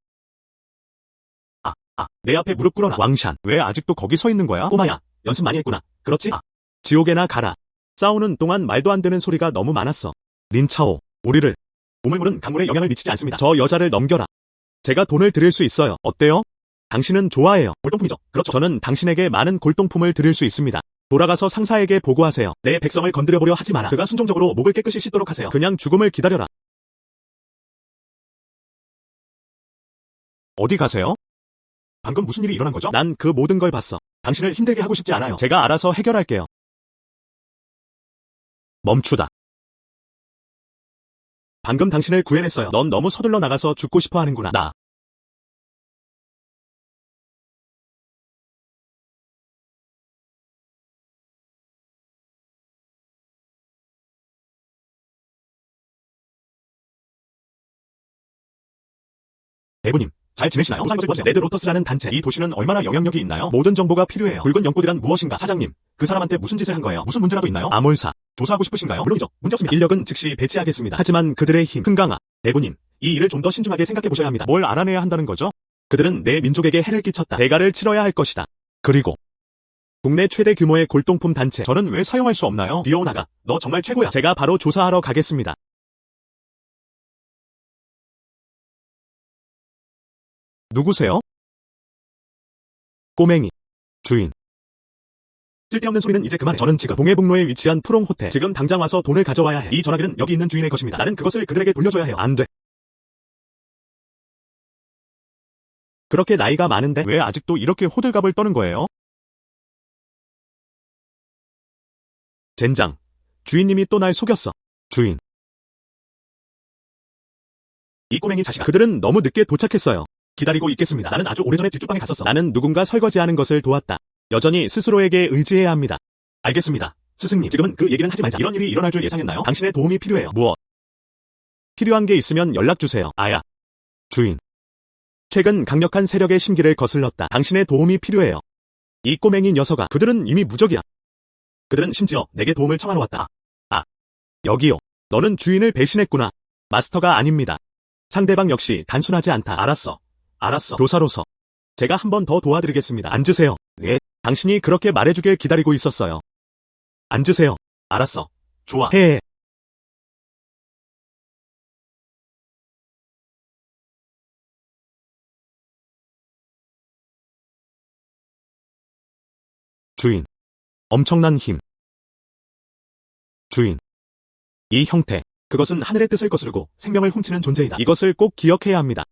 내 앞에 무릎 꿇어라. 왕샨, 왜 아직도 거기 서 있는 거야? 꼬마야, 연습 많이 했구나. 그렇지? 지옥에나 가라. 싸우는 동안 말도 안 되는 소리가 너무 많았어. 린차오, 우리를. 우물물은 강물에 영향을 미치지 않습니다. 저 여자를 넘겨라. 제가 돈을 드릴 수 있어요. 어때요? 당신은 좋아해요. 골동품이죠. 그렇죠. 저는 당신에게 많은 골동품을 드릴 수 있습니다. 돌아가서 상사에게 보고하세요. 내 백성을 건드려보려 하지 마라. 그가 순종적으로 목을 깨끗이 씻도록 하세요. 그냥 죽음을 기다려라. 어디 가세요? 방금 무슨 일이 일어난 거죠? 난 그 모든 걸 봤어. 당신을 힘들게 하고 싶지 않아요. 제가 알아서 해결할게요. 멈추다. 방금 당신을 구해냈어요. 넌 너무 서둘러 나가서 죽고 싶어 하는구나. 나. 대부님, 잘 지내시나요? 레드 로터스라는 단체, 이 도시는 얼마나 영향력이 있나요? 모든 정보가 필요해요. 붉은 연꽃이란 무엇인가? 사장님, 그 사람한테 무슨 짓을 한 거예요? 무슨 문제라도 있나요? 아몰사, 조사하고 싶으신가요? 물론이죠. 문제없습니다. 인력은 즉시 배치하겠습니다. 하지만 그들의 힘, 흥강아, 대부님, 이 일을 좀 더 신중하게 생각해 보셔야 합니다. 뭘 알아내야 한다는 거죠? 그들은 내 민족에게 해를 끼쳤다. 대가를 치러야 할 것이다. 그리고 국내 최대 규모의 골동품 단체, 저는 왜 사용할 수 없나요? 디오나가, 너 정말 최고야. 제가 바로 조사하러 가겠습니다. 누구세요? 꼬맹이. 주인. 쓸데없는 소리는 이제 그만해. 저는 지금 동해북로에 위치한 푸롱 호텔. 지금 당장 와서 돈을 가져와야 해. 이 전화기는 여기 있는 주인의 것입니다. 나는 그것을 그들에게 돌려줘야 해요. 안 돼. 그렇게 나이가 많은데 왜 아직도 이렇게 호들갑을 떠는 거예요? 젠장. 주인님이 또 날 속였어. 주인. 이 꼬맹이 자식아. 그들은 너무 늦게 도착했어요. 기다리고 있겠습니다. 나는 아주 오래전에 뒷주방에 갔었어. 나는 누군가 설거지하는 것을 도왔다. 여전히 스스로에게 의지해야 합니다. 알겠습니다. 스승님, 지금은 그 얘기는 하지 말자. 이런 일이 일어날 줄 예상했나요? 당신의 도움이 필요해요. 무엇? 필요한 게 있으면 연락주세요. 아야. 주인. 최근 강력한 세력의 심기를 거슬렀다. 당신의 도움이 필요해요. 이 꼬맹이 녀석아. 그들은 이미 무적이야. 그들은 심지어 내게 도움을 청하러 왔다. 여기요. 너는 주인을 배신했구나. 마스터가 아닙니다. 상대방 역시 단순하지 않다. 알았어. 교사로서. 제가 한 번 더 도와드리겠습니다. 앉으세요. 예. 당신이 그렇게 말해주길 기다리고 있었어요. 앉으세요. 알았어. 좋아. 해. 주인. 엄청난 힘. 주인. 이 형태. 그것은 하늘의 뜻을 거스르고 생명을 훔치는 존재이다. 이것을 꼭 기억해야 합니다.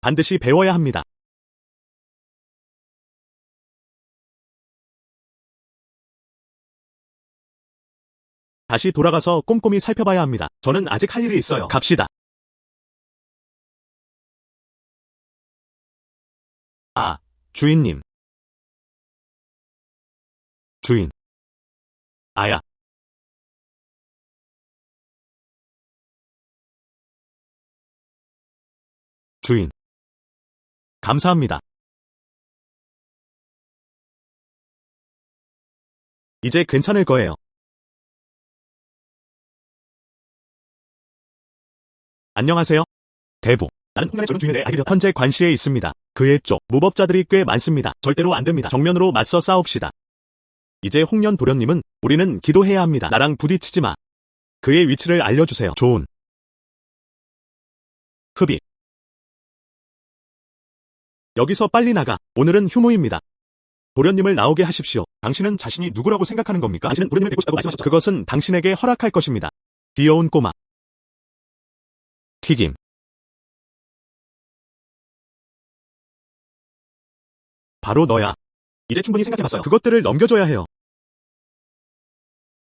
반드시 배워야 합니다. 다시 돌아가서 꼼꼼히 살펴봐야 합니다. 저는 아직 할 일이 있어요. 갑시다. 주인님. 주인. 아야. 주인. 감사합니다. 이제 괜찮을 거예요. 안녕하세요. 대부. 나는 홍련의 저는 주인에 대해 알게 되었다. 현재 관시에 있습니다. 그의 쪽 무법자들이 꽤 많습니다. 절대로 안 됩니다. 정면으로 맞서 싸웁시다. 이제 홍련 도련님은 우리는 기도해야 합니다. 나랑 부딪히지 마. 그의 위치를 알려주세요. 좋은. 흡입. 여기서 빨리 나가. 오늘은 휴무입니다. 도련님을 나오게 하십시오. 당신은 자신이 누구라고 생각하는 겁니까? 당신은 도련님을 뵙고 싶다고 말씀하셨죠. 그것은 당신에게 허락할 것입니다. 귀여운 꼬마. 튀김. 바로 너야. 이제 충분히 생각해봤어요. 그것들을 넘겨줘야 해요.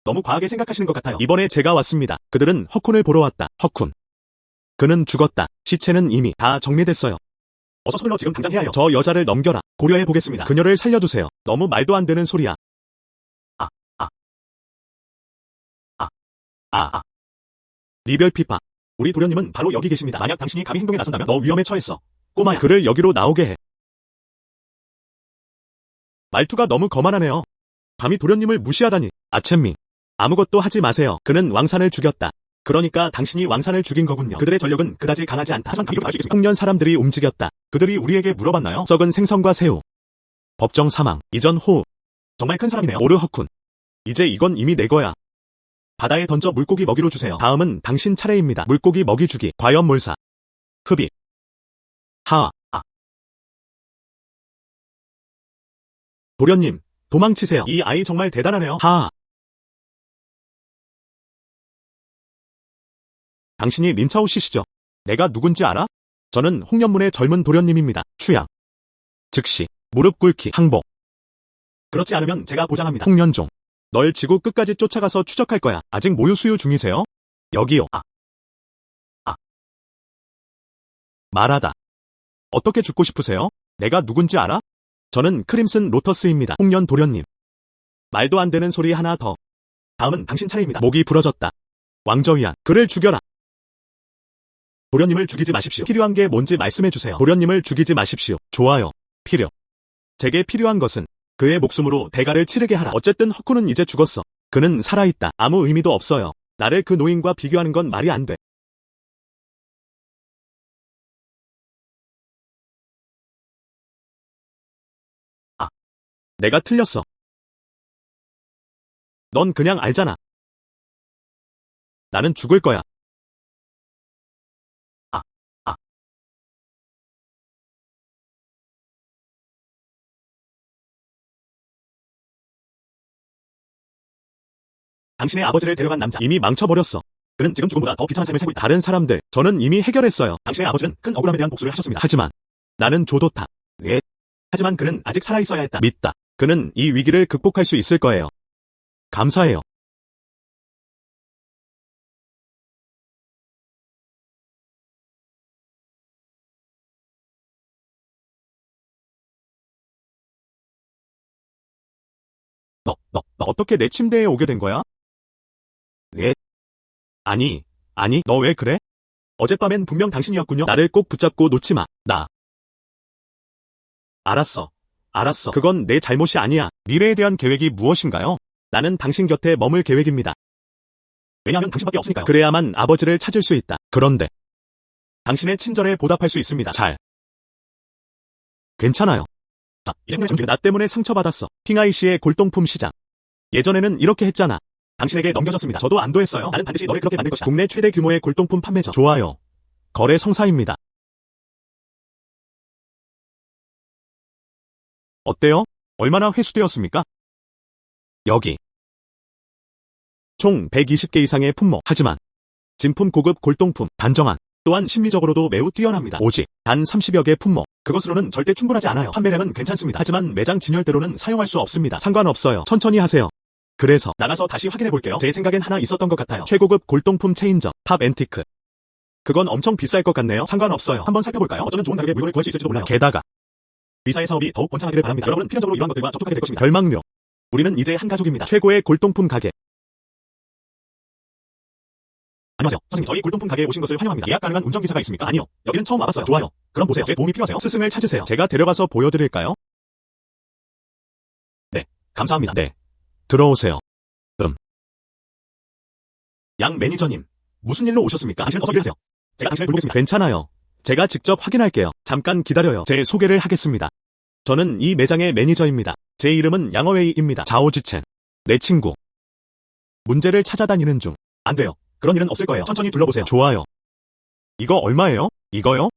너무 과하게 생각하시는 것 같아요. 이번에 제가 왔습니다. 그들은 허쿤을 보러 왔다. 허쿤. 그는 죽었다. 시체는 이미 다 정리됐어요. 어서 서둘러 지금 당장 해야 해요. 저 여자를 넘겨라. 고려해 보겠습니다. 그녀를 살려두세요. 너무 말도 안 되는 소리야. 아, 아, 아, 아. 리별 피파. 우리 도련님은 바로 여기 계십니다. 만약 당신이 감히 행동에 나선다면 너 위험에 처했어. 꼬마야. 그를 여기로 나오게 해. 말투가 너무 거만하네요. 감히 도련님을 무시하다니. 아첸미. 아무것도 하지 마세요. 그는 왕산을 죽였다. 그러니까 당신이 왕산을 죽인 거군요. 그들의 전력은 그다지 강하지 않다. 하지만 감히 알수 있겠습니까? 홍련 사람들이 움직였다. 그들이 우리에게 물어봤나요? 썩은 생선과 새우. 법정 사망. 이전 호흡. 정말 큰 사람이네요. 오르 허쿤. 이제 이건 이미 내 거야. 바다에 던져 물고기 먹이로 주세요. 다음은 당신 차례입니다. 물고기 먹이 주기. 과연 몰사. 흡입. 하아. 도련님, 도망치세요. 이 아이 정말 대단하네요. 하아. 당신이 린차오 씨시죠? 내가 누군지 알아? 저는 홍련문의 젊은 도련님입니다. 추양. 즉시. 무릎 꿇기. 항복. 그렇지 않으면 제가 보장합니다. 홍련종. 널 지구 끝까지 쫓아가서 추적할 거야. 아직 모유 수유 중이세요? 여기요. 말하다. 어떻게 죽고 싶으세요? 내가 누군지 알아? 저는 크림슨 로터스입니다. 홍련 도련님. 말도 안 되는 소리 하나 더. 다음은 당신 차례입니다. 목이 부러졌다. 왕저위안. 그를 죽여라. 도련님을 죽이지 마십시오. 필요한 게 뭔지 말씀해주세요. 도련님을 죽이지 마십시오. 좋아요. 필요. 제게 필요한 것은 그의 목숨으로 대가를 치르게 하라. 어쨌든 허쿠는 이제 죽었어. 그는 살아있다. 아무 의미도 없어요. 나를 그 노인과 비교하는 건 말이 안 돼. 내가 틀렸어. 넌 그냥 알잖아. 나는 죽을 거야. 당신의 아버지를 데려간 남자. 이미 망쳐버렸어. 그는 지금 죽음보다 더 비참한 삶을 살고 있다. 다른 사람들, 저는 이미 해결했어요. 당신의 아버지는 큰 억울함에 대한 복수를 하셨습니다. 하지만 나는 조도타. 왜? 하지만 그는 아직 살아있어야 했다. 믿다. 그는 이 위기를 극복할 수 있을 거예요. 감사해요. 너 어떻게 내 침대에 오게 된 거야? 왜? 아니, 너 왜 그래? 어젯밤엔 분명 당신이었군요. 나를 꼭 붙잡고 놓지 마. 알았어. 그건 내 잘못이 아니야. 미래에 대한 계획이 무엇인가요? 나는 당신 곁에 머물 계획입니다. 왜냐하면 당신밖에 없으니까요. 그래야만 아버지를 찾을 수 있다. 그런데 당신의 친절에 보답할 수 있습니다. 괜찮아요. 이제 나 때문에 상처받았어. 핑아이 씨의 골동품 시장. 예전에는 이렇게 했잖아. 당신에게 넘겨졌습니다. 저도 안도했어요. 나는 반드시 너를 그렇게 만들 것이다. 국내 최대 규모의 골동품 판매점. 좋아요. 거래 성사입니다. 어때요? 얼마나 회수되었습니까? 여기. 총 120개 이상의 품목. 하지만 진품 고급 골동품 단정한. 또한 심리적으로도 매우 뛰어납니다. 오직 단 30여 개 품목. 그것으로는 절대 충분하지 않아요. 판매량은 괜찮습니다. 하지만 매장 진열대로는 사용할 수 없습니다. 상관없어요. 천천히 하세요. 그래서 나가서 다시 확인해 볼게요. 제 생각엔 하나 있었던 것 같아요. 최고급 골동품 체인점 탑 앤티크. 그건 엄청 비쌀 것 같네요. 상관없어요. 한번 살펴볼까요? 어쩌면 좋은 가격에 물건을 구할 수 있을지도 몰라요. 게다가 리사의 사업이 더욱 번창하기를 바랍니다. 여러분은 필연적으로 이러한 것들과 접촉하게 될 것입니다. 별망료. 우리는 이제 한 가족입니다. 최고의 골동품 가게. 안녕하세요. 선생님, 저희 골동품 가게에 오신 것을 환영합니다. 예약 가능한 운전기사가 있습니까? 아니요. 여기는 처음 와봤어요. 좋아요. 그럼 보세요. 제 도움이 필요하세요? 스승을 찾으세요. 제가 데려가서 보여드릴까요? 네. 감사합니다. 네. 들어오세요. 양 매니저님. 무슨 일로 오셨습니까? 당신은 어서 일하세요. 제가 당신을 돌보겠습니다. 괜찮아요. 제가 직접 확인할게요. 잠깐 기다려요. 제 소개를 하겠습니다. 저는 이 매장의 매니저입니다. 제 이름은 양어웨이입니다. 자오지첸. 내 친구. 문제를 찾아다니는 중. 안 돼요. 그런 일은 없을 거예요. 천천히 둘러보세요. 좋아요. 이거 얼마예요? 이거요?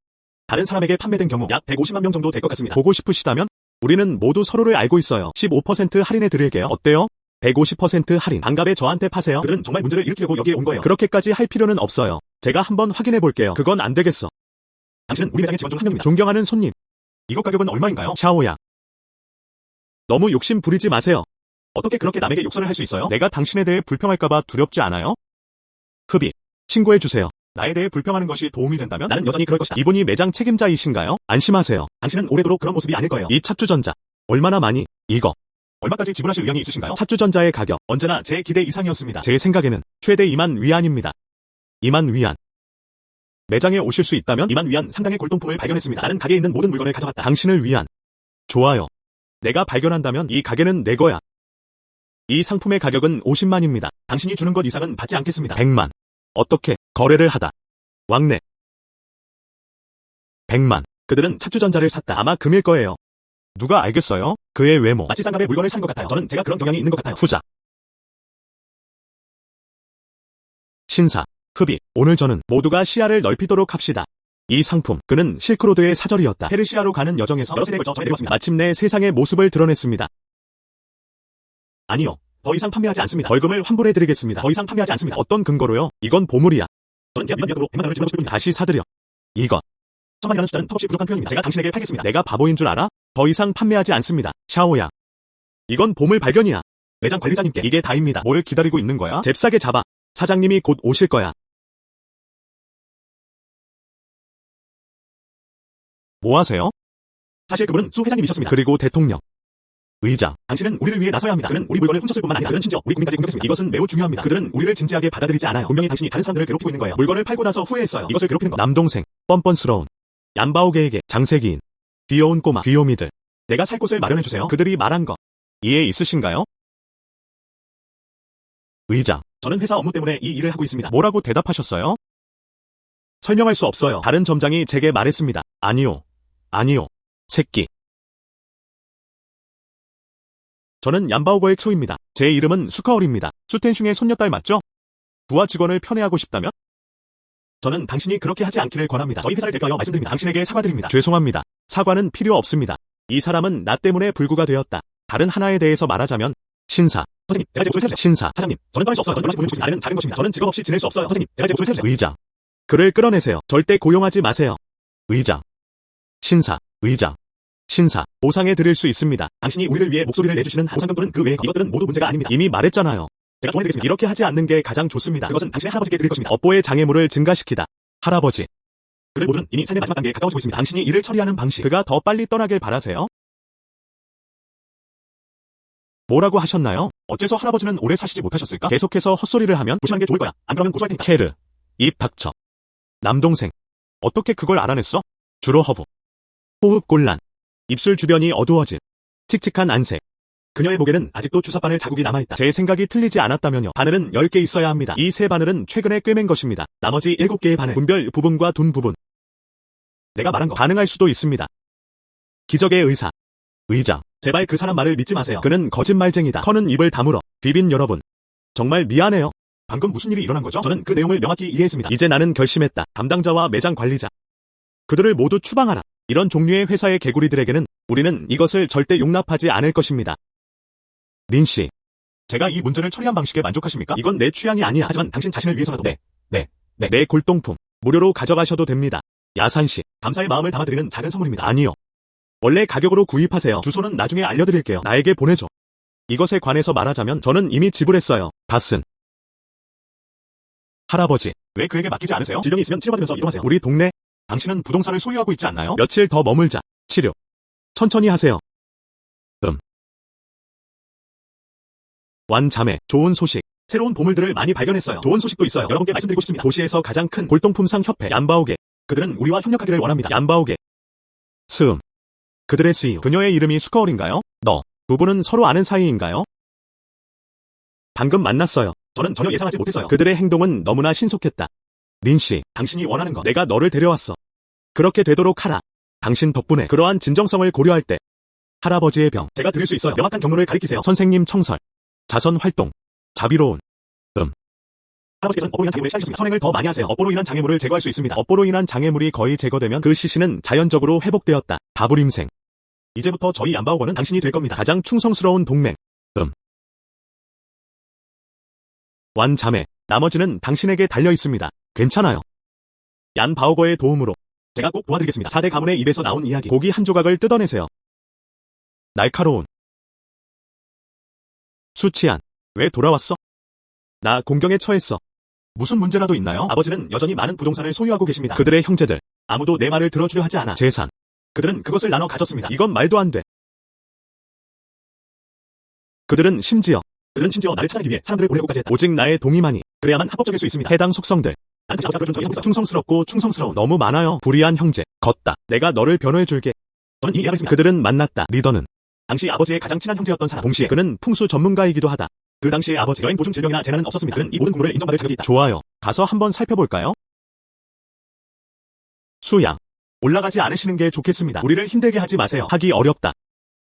다른 사람에게 판매된 경우 약 150만 명 정도 될 것 같습니다. 보고 싶으시다면 우리는 모두 서로를 알고 있어요. 15% 할인해 드릴게요. 어때요? 150% 할인. 반갑게 저한테 파세요. 그들은 정말 문제를 일으키려고 여기에 온 거예요. 그렇게까지 할 필요는 없어요. 제가 한번 확인해 볼게요. 그건 안 되겠어. 당신은 우리 매장의 직원 중 한 명입니다. 존경하는 손님. 이것 가격은 얼마인가요? 샤오야. 너무 욕심 부리지 마세요. 어떻게 그렇게 남에게 욕설을 할 수 있어요? 내가 당신에 대해 불평할까봐 두렵지 않아요? 흡입. 신고해주세요. 나에 대해 불평하는 것이 도움이 된다면 나는 여전히 그럴 것이다. 이분이 매장 책임자이신가요? 안심하세요. 당신은 올해도록 그런 모습이 아닐 거예요. 이 찻주전자. 얼마나 많이? 이거. 얼마까지 지불하실 의향이 있으신가요? 찻주전자의 가격. 언제나 제 기대 이상이었습니다. 제 생각에는 최대 2만 위안입니다. 2만 위안. 매장에 오실 수 있다면 2만 위안 상당의 골동품을 발견했습니다. 나는 가게에 있는 모든 물건을 가져갔다. 당신을 위한. 좋아요. 내가 발견한다면 이 가게는 내 거야. 이 상품의 가격은 50만입니다. 당신이 주는 것 이상은 받지 않겠습니다. 100만. 어떻게 거래를 하다. 왕래. 100만. 그들은 찻주전자를 샀다. 아마 금일 거예요. 누가 알겠어요? 그의 외모. 마치 싼값에 물건을 산 것 같아요. 저는 제가 그런 경향이 있는 것 같아요. 후자. 신사. 흡입. 오늘 저는 모두가 시야를 넓히도록 합시다. 이 상품. 그는 실크로드의 사절이었다. 페르시아로 가는 여정에서 여러 세대에 걸쳐 전해드렸습니다. 마침내 세상의 모습을 드러냈습니다. 아니요. 더 이상 판매하지 않습니다. 벌금을 환불해드리겠습니다. 더 이상 판매하지 않습니다. 어떤 근거로요? 이건 보물이야. 저는 계약 위반으로 100만 원을 지불하고 싶습니다. 다시 사드려. 이거. 1000만이라는 숫자는 턱없이 부족한 표현입니다. 제가 당신에게 팔겠습니다. 내가 바보인 줄 알아? 더 이상 판매하지 않습니다. 샤오야. 이건 보물 발견이야. 매장 관리자님께 이게 다입니다. 뭘 기다리고 있는 거야? 잽싸게 잡아. 사장님이 곧 오실 거야. 뭐 하세요? 사실 그분은 수 회장님이셨습니다. 그리고 대통령. 의장. 당신은 우리를 위해 나서야 합니다. 그는 우리 물건을 훔쳤을 뿐만 아니라 그들은 심지어 우리 국민까지 공격했습니다. 이것은 매우 중요합니다. 그들은 우리를 진지하게 받아들이지 않아요. 분명히 당신이 다른 사람들을 괴롭히고 있는 거예요. 물건을 팔고 나서 후회했어요. 이것을 괴롭히는 거. 남동생. 뻔뻔스러운. 얀바오게에게 장세기인. 귀여운 꼬마. 귀요미들. 내가 살 곳을 마련해주세요. 그들이 말한 거. 이해 있으신가요? 의장. 저는 회사 업무 때문에 이 일을 하고 있습니다. 뭐라고 대답하셨어요? 설명할 수 없어요. 다른 점장이 제게 말했습니다. 아니요. 아니요. 새끼. 저는 얀바오거의 초입니다. 제 이름은 수카얼입니다. 수텐슝의 손녀딸 맞죠? 부하 직원을 편애하고 싶다면? 저는 당신이 그렇게 하지 않기를 권합니다. 저희 회사를 대표하여 말씀드립니다. 당신에게 사과드립니다. 죄송합니다. 사과는 필요 없습니다. 이 사람은 나 때문에 불구가 되었다. 다른 하나에 대해서 말하자면 신사. 선생님, 제가 제 옷을 신사. 사장님, 저는 떠날 수 없어요. 저는 연락식 보내고 싶습니다. 나는 작은 것입니다. 저는 직업 없이 지낼 수 없어요. 선생님, 제가 제 옷을 세우세요. 의장. 그를 끌어내세요. 절대 고용하지 마세요. 의장. 신사. 의장. 신사. 보상해 드릴 수 있습니다. 당신이 우리를 위해 목소리를 내주시는 보상금들은 그 외에 이것들은 모두 문제가 아닙니다. 이미 말했잖아요. 제가 조언해드리겠습니다. 이렇게 하지 않는 게 가장 좋습니다. 그것은 당신의 할아버지께 드릴 것입니다. 업보의 장애물을 증가시키다. 할아버지. 그들 모두는 이미 삶의 마지막 단계에 가까워지고 있습니다. 당신이 이를 처리하는 방식. 그가 더 빨리 떠나길 바라세요? 뭐라고 하셨나요? 어째서 할아버지는 오래 사시지 못하셨을까? 계속해서 헛소리를 하면 조심하는 게 좋을 거야. 안 그러면 고소할 테니까. 케르. 입 닥쳐. 남동생. 어떻게 그걸 알아냈어? 주로 허브. 호흡 곤란. 입술 주변이 어두워짐. 칙칙한 안색. 그녀의 목에는 아직도 주사바늘 자국이 남아있다. 제 생각이 틀리지 않았다면요. 바늘은 10개 있어야 합니다. 이 세 바늘은 최근에 꿰맨 것입니다. 나머지 7개의 바늘. 분별 부분과 둔 부분. 내가 말한 거 가능할 수도 있습니다. 기적의 의사. 의장. 제발 그 사람 말을 믿지 마세요. 그는 거짓말쟁이다. 커는 입을 다물어. 귀빈 여러분. 정말 미안해요. 방금 무슨 일이 일어난 거죠? 저는 그 내용을 명확히 이해했습니다. 이제 나는 결심했다. 담당자와 매장 관리자. 그들을 모두 추방하라. 이런 종류의 회사의 개구리들에게는 우리는 이것을 절대 용납하지 않을 것입니다. 린씨. 제가 이 문제를 처리한 방식에 만족하십니까? 이건 내 취향이 아니야. 하지만 당신 자신을 위해서라도 내 골동품 무료로 가져가셔도 됩니다. 야산씨. 감사의 마음을 담아드리는 작은 선물입니다. 아니요. 원래 가격으로 구입하세요. 주소는 나중에 알려드릴게요. 나에게 보내줘. 이것에 관해서 말하자면 저는 이미 지불했어요. 닷슨. 할아버지. 왜 그에게 맡기지 않으세요? 질병이 있으면 치료받으면서 이동하세요. 우리 동네. 당신은 부동산을 소유하고 있지 않나요? 며칠 더 머물자. 치료. 천천히 하세요. 완자매. 좋은 소식. 새로운 보물들을 많이 발견했어요. 좋은 소식도 있어요. 여러분께 말씀드리고 싶습니다. 도시에서 가장 큰 골동품상 협회 얀바오게. 그들은 우리와 협력하기를 원합니다. 얀바오게. 스음. 그들의 CEO. 그녀의 이름이 수커얼인가요? 너. 두 분은 서로 아는 사이인가요? 방금 만났어요. 저는 전혀 예상하지 못했어요. 그들의 행동은 너무나 신속했다. 린씨, 당신이 원하는 거. 내가 너를 데려왔어. 그렇게 되도록 하라. 당신 덕분에 그러한 진정성을 고려할 때. 할아버지의 병. 제가 드릴 수 있어요. 명확한 경로를 가리키세요. 선생님 청설. 자선 활동. 자비로운. 할아버지께서는 업보로 인한 장애물을 시작하셨습니다. 선행을 더 많이 하세요. 업보로 인한 장애물을 제거할 수 있습니다. 업보로 인한 장애물이 거의 제거되면 그 시신은 자연적으로 회복되었다. 다불임생. 이제부터 저희 얀바오거는 당신이 될 겁니다. 가장 충성스러운 동맹. 완자매. 나머지는 당신에게 달려 있습니다. 괜찮아요. 얀바오거의 도움으로 제가 꼭 도와드리겠습니다. 4대 가문의 입에서 나온 이야기. 고기 한 조각을 뜯어내세요. 날카로운. 수치안, 왜 돌아왔어? 나 공경에 처했어. 무슨 문제라도 있나요? 아버지는 여전히 많은 부동산을 소유하고 계십니다. 그들의 형제들, 아무도 내 말을 들어주려 하지 않아. 재산. 그들은 그것을 나눠 가졌습니다. 이건 말도 안 돼. 그들은 심지어 나를 찾아내기 위해 사람들을 보내고까지 했다. 오직 나의 동의만이 그래야만 합법적일 수 있습니다. 해당 속성들. 충성스럽고 충성스러운 너무 많아요. 불의한 형제. 걷다. 내가 너를 변호해줄게. 저는 이미 예약을 했습니다. 그들은 만났다. 리더는 당시 아버지의 가장 친한 형제였던 사람. 동시에 그는 풍수 전문가이기도 하다. 그 당시의 아버지 여행 도중 질병이나 재난은 없었습니다. 그는 이 모든 공로를 인정받을 자격이 있다. 좋아요. 가서 한번 살펴볼까요? 수양. 올라가지 않으시는 게 좋겠습니다. 우리를 힘들게 하지 마세요. 하기 어렵다.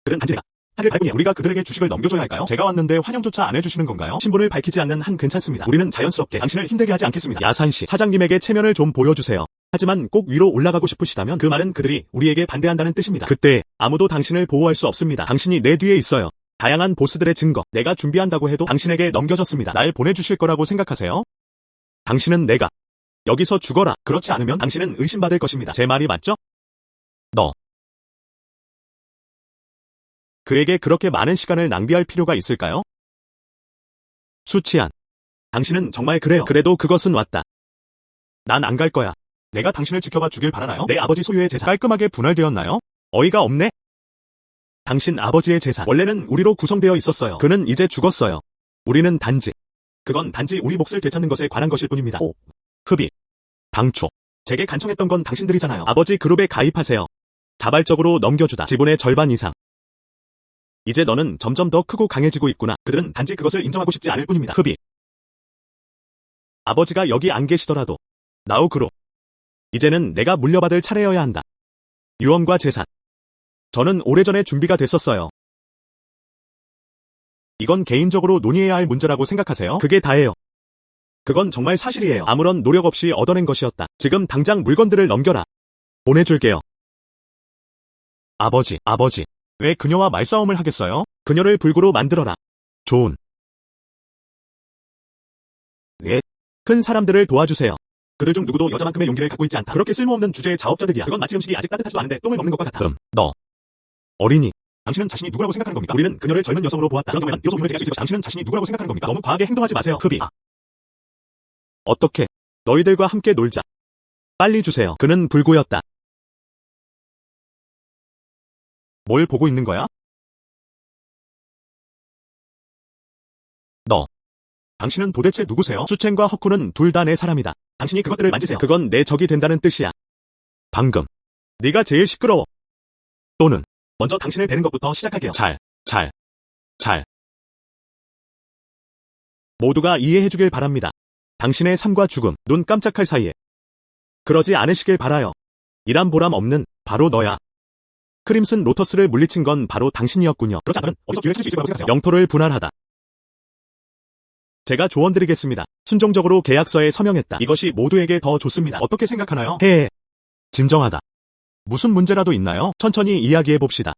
그는 단지 내가 하길 밟으니 우리가 그들에게 주식을 넘겨줘야 할까요? 제가 왔는데 환영조차 안 해주시는 건가요? 신분을 밝히지 않는 한 괜찮습니다. 우리는 자연스럽게 당신을 힘들게 하지 않겠습니다. 야산씨, 사장님에게 체면을 좀 보여주세요. 하지만 꼭 위로 올라가고 싶으시다면 그 말은 그들이 우리에게 반대한다는 뜻입니다. 그때 아무도 당신을 보호할 수 없습니다. 당신이 내 뒤에 있어요. 다양한 보스들의 증거, 내가 준비한다고 해도 당신에게 넘겨졌습니다. 날 보내주실 거라고 생각하세요? 당신은 내가 여기서 죽어라. 그렇지 않으면 당신은 의심받을 것입니다. 제 말이 맞죠? 너. 그에게 그렇게 많은 시간을 낭비할 필요가 있을까요? 수치안. 당신은 정말 그래요. 그래도 그것은 왔다. 난 안 갈 거야. 내가 당신을 지켜봐 주길 바라나요? 내 아버지 소유의 재산 깔끔하게 분할되었나요? 어이가 없네? 당신 아버지의 재산 원래는 우리로 구성되어 있었어요. 그는 이제 죽었어요. 우리는 그건 단지 우리 몫을 되찾는 것에 관한 것일 뿐입니다. 흡입. 당초 제게 간청했던 건 당신들이잖아요. 아버지 그룹에 가입하세요. 자발적으로 넘겨주다. 지분의 절반 이상. 이제 너는 점점 더 크고 강해지고 있구나. 그들은 단지 그것을 인정하고 싶지 않을 뿐입니다. 흡입. 아버지가 여기 안 계시더라도 나우 그룹. 이제는 내가 물려받을 차례여야 한다. 유언과 재산. 저는 오래전에 준비가 됐었어요. 이건 개인적으로 논의해야 할 문제라고 생각하세요? 그게 다예요. 그건 정말 사실이에요. 아무런 노력 없이 얻어낸 것이었다. 지금 당장 물건들을 넘겨라. 보내줄게요. 아버지. 왜 그녀와 말싸움을 하겠어요? 그녀를 불구로 만들어라. 좋은. 왜? 큰 사람들을 도와주세요. 그들 중 누구도 여자만큼의 용기를 갖고 있지 않다. 그렇게 쓸모없는 주제의 자업자들이야. 그건 마치 음식이 아직 따뜻하지도 않은데 똥을 먹는 것과 같아. 너. 어린이. 당신은 자신이 누구라고 생각하는 겁니까? 우리는 그녀를 젊은 여성으로 보았다. 그런 경우에는 비로소 힘을 제할 수 있을 것이다. 당신은 자신이 누구라고 생각하는 겁니까? 너무 과하게 행동하지 마세요. 흡입. 어떻게? 너희들과 함께 놀자. 빨리 주세요. 그는 불구였다. 뭘 보고 있는 거야? 너. 당신은 도대체 누구세요? 수첸과 허쿠는 둘 다 내 사람이다. 당신이 그것들을 만지세요. 그건 내 적이 된다는 뜻이야. 방금. 네가 제일 시끄러워. 또는 먼저 당신을 베는 것부터 시작할게요. 잘. 모두가 이해해주길 바랍니다. 당신의 삶과 죽음, 눈 깜짝할 사이에. 그러지 않으시길 바라요. 이란 보람 없는 바로 너야. 크림슨 로터스를 물리친 건 바로 당신이었군요. 그렇지 않으면 어디서 기회를 찾을 수 있을 거라고 생각하세요? 영토를 분할하다. 제가 조언드리겠습니다. 순종적으로 계약서에 서명했다. 이것이 모두에게 더 좋습니다. 어떻게 생각하나요? 진정하다. 무슨 문제라도 있나요? 천천히 이야기해봅시다.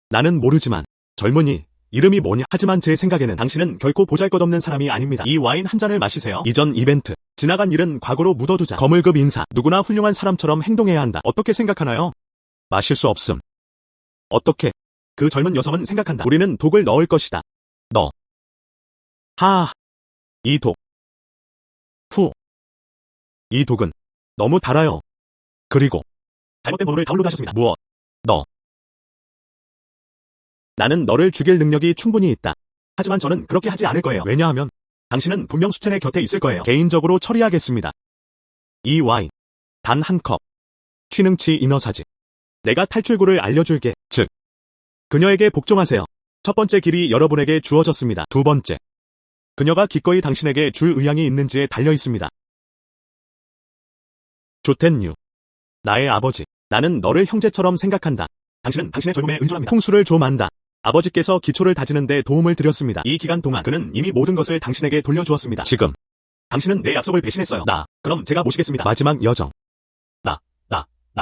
나는 모르지만 젊은이 이름이 뭐냐? 하지만 제 생각에는 당신은 결코 보잘것없는 사람이 아닙니다. 이 와인 한 잔을 마시세요. 이전 이벤트. 지나간 일은 과거로 묻어두자. 거물급 인사. 누구나 훌륭한 사람처럼 행동해야 한다. 어떻게 생각하나요? 마실 수 없음. 어떻게? 그 젊은 여성은 생각한다. 우리는 독을 넣을 것이다. 너. 이 독. 이 독은 너무 달아요. 그리고 잘못된 번호를 다운로드하셨습니다. 무엇? 너. 나는 너를 죽일 능력이 충분히 있다. 하지만 저는 그렇게 하지 않을 거예요. 왜냐하면 당신은 분명 수첸의 곁에 있을 거예요. 개인적으로 처리하겠습니다. 이 와인. 단 한 컵. 취능치 이너사지. 내가 탈출구를 알려줄게. 즉. 그녀에게 복종하세요. 첫 번째 길이 여러분에게 주어졌습니다. 두 번째. 그녀가 기꺼이 당신에게 줄 의향이 있는지에 달려 있습니다. 조텐유. 나의 아버지. 나는 너를 형제처럼 생각한다. 당신은 당신의 젊음에 은둔합니다. 홍수를 좀 안다. 아버지께서 기초를 다지는데 도움을 드렸습니다. 이 기간 동안 그는 이미 모든 것을 당신에게 돌려주었습니다. 지금. 당신은 내 약속을 배신했어요. 그럼 제가 모시겠습니다. 마지막 여정.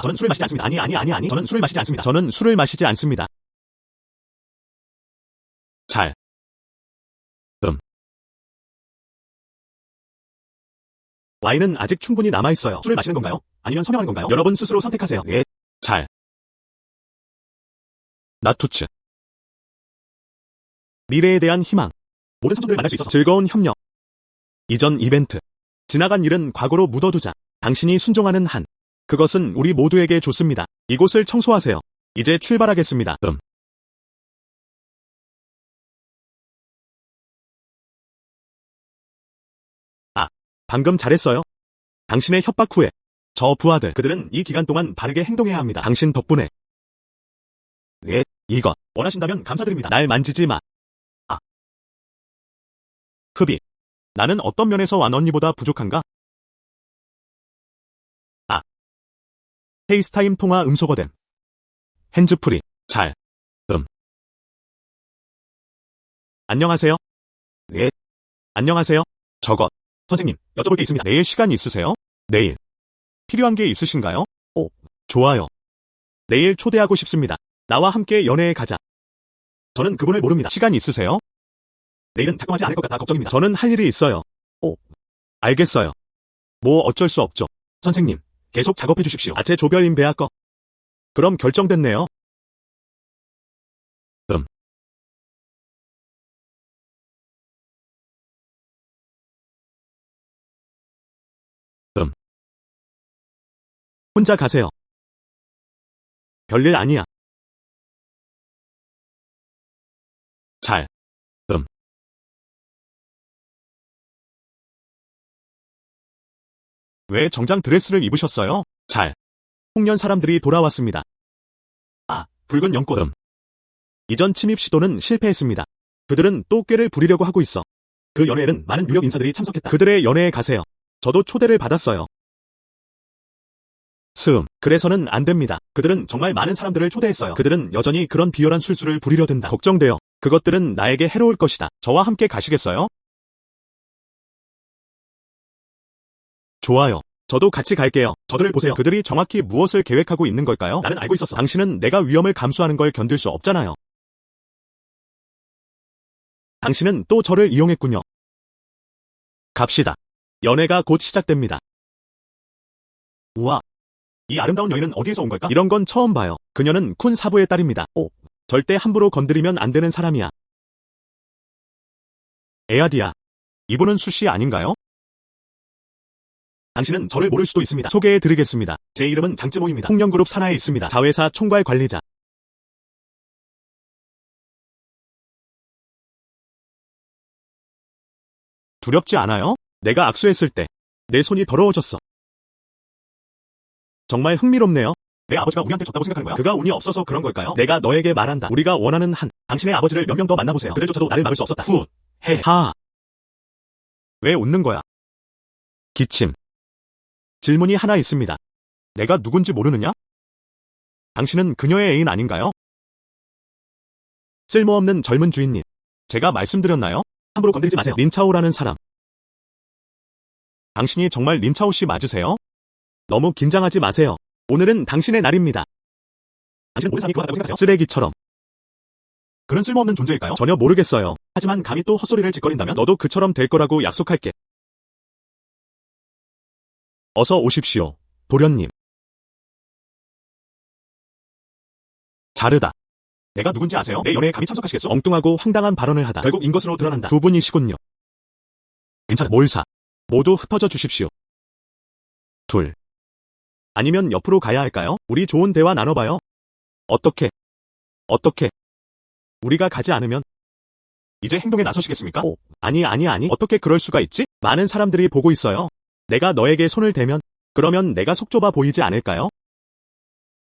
저는 술을 마시지 않습니다. 아니. 저는 술을 마시지 않습니다. 저는 술을 마시지 않습니다. 와인은 아직 충분히 남아있어요. 술을 마시는 건가요? 아니면 서명하는 건가요? 여러분 스스로 선택하세요. 나투츠. 미래에 대한 희망. 모든 삼촌들을 만날 수 있어서 즐거운 협력. 이전 이벤트. 지나간 일은 과거로 묻어두자. 당신이 순종하는 한. 그것은 우리 모두에게 좋습니다. 이곳을 청소하세요. 이제 출발하겠습니다. 방금 잘했어요. 당신의 협박 후에 저 부하들 그들은 이 기간 동안 바르게 행동해야 합니다. 당신 덕분에. 예, 이것 원하신다면 감사드립니다. 날 만지지 마. 흡입. 나는 어떤 면에서 완 언니보다 부족한가? 페이스타임 통화 음소거됨. 핸즈프리. 잘. 안녕하세요. 예. 안녕하세요. 저것. 선생님, 여쭤볼 게 있습니다. 내일 시간 있으세요? 내일. 필요한 게 있으신가요? 좋아요. 내일 초대하고 싶습니다. 나와 함께 연애에 가자. 저는 그분을 모릅니다. 시간 있으세요? 내일은 작동하지 않을 것 같아 걱정입니다. 저는 할 일이 있어요. 알겠어요. 뭐 어쩔 수 없죠. 선생님, 계속 작업해 주십시오. 제 조별인 배아꺼. 그럼 결정됐네요. 혼자 가세요. 별일 아니야. 잘. 왜 정장 드레스를 입으셨어요? 잘. 홍련 사람들이 돌아왔습니다. 붉은 연꽃. 이전 침입 시도는 실패했습니다. 그들은 또 꾀를 부리려고 하고 있어. 그 연회에는 많은 유력 인사들이 참석했다. 그들의 연회에 가세요. 저도 초대를 받았어요. 그래서는 안 됩니다. 그들은 정말 많은 사람들을 초대했어요. 그들은 여전히 그런 비열한 술수를 부리려 든다. 걱정돼요. 그것들은 나에게 해로울 것이다. 저와 함께 가시겠어요? 좋아요. 저도 같이 갈게요. 저들을 보세요. 그들이 정확히 무엇을 계획하고 있는 걸까요? 나는 알고 있었어. 당신은 내가 위험을 감수하는 걸 견딜 수 없잖아요. 당신은 또 저를 이용했군요. 갑시다. 연애가 곧 시작됩니다. 우와. 이 아름다운 여인은 어디에서 온 걸까? 이런 건 처음 봐요. 그녀는 쿤 사부의 딸입니다. 절대 함부로 건드리면 안 되는 사람이야. 에아디야. 이분은 수씨 아닌가요? 당신은 저를 모를 수도 있습니다. 소개해드리겠습니다. 제 이름은 장쯔모입니다. 홍련그룹 산하에 있습니다. 자회사 총괄 관리자. 두렵지 않아요? 내가 악수했을 때 내 손이 더러워졌어. 정말 흥미롭네요. 내 아버지가 우리한테 졌다고 생각하는 거야? 그가 운이 없어서 그런 걸까요? 내가 너에게 말한다. 우리가 원하는 한. 당신의 아버지를 몇 명 더 만나보세요. 그들조차도 나를 막을 수 없었다. 왜 웃는 거야? 기침. 질문이 하나 있습니다. 내가 누군지 모르느냐? 당신은 그녀의 애인 아닌가요? 쓸모없는 젊은 주인님. 제가 말씀드렸나요? 함부로 건드리지 마세요. 린차오라는 사람. 당신이 정말 린차오 씨 맞으세요? 너무 긴장하지 마세요. 오늘은 당신의 날입니다. 당신은 모든 사람이 그와 같다고 생각하세요? 쓰레기처럼. 그런 쓸모없는 존재일까요? 전혀 모르겠어요. 하지만 감히 또 헛소리를 짓거린다면 너도 그처럼 될 거라고 약속할게. 어서 오십시오, 도련님. 자르다. 내가 누군지 아세요? 내 연애에 감히 참석하시겠소? 엉뚱하고 황당한 발언을 하다 결국 인것으로 드러난다. 두 분이시군요. 괜찮아. 몰사. 모두 흩어져 주십시오. 둘. 아니면 옆으로 가야 할까요? 우리 좋은 대화 나눠봐요. 어떻게? 우리가 가지 않으면? 이제 행동에 나서시겠습니까? 아니. 어떻게 그럴 수가 있지? 많은 사람들이 보고 있어요. 내가 너에게 손을 대면? 그러면 내가 속 좁아 보이지 않을까요?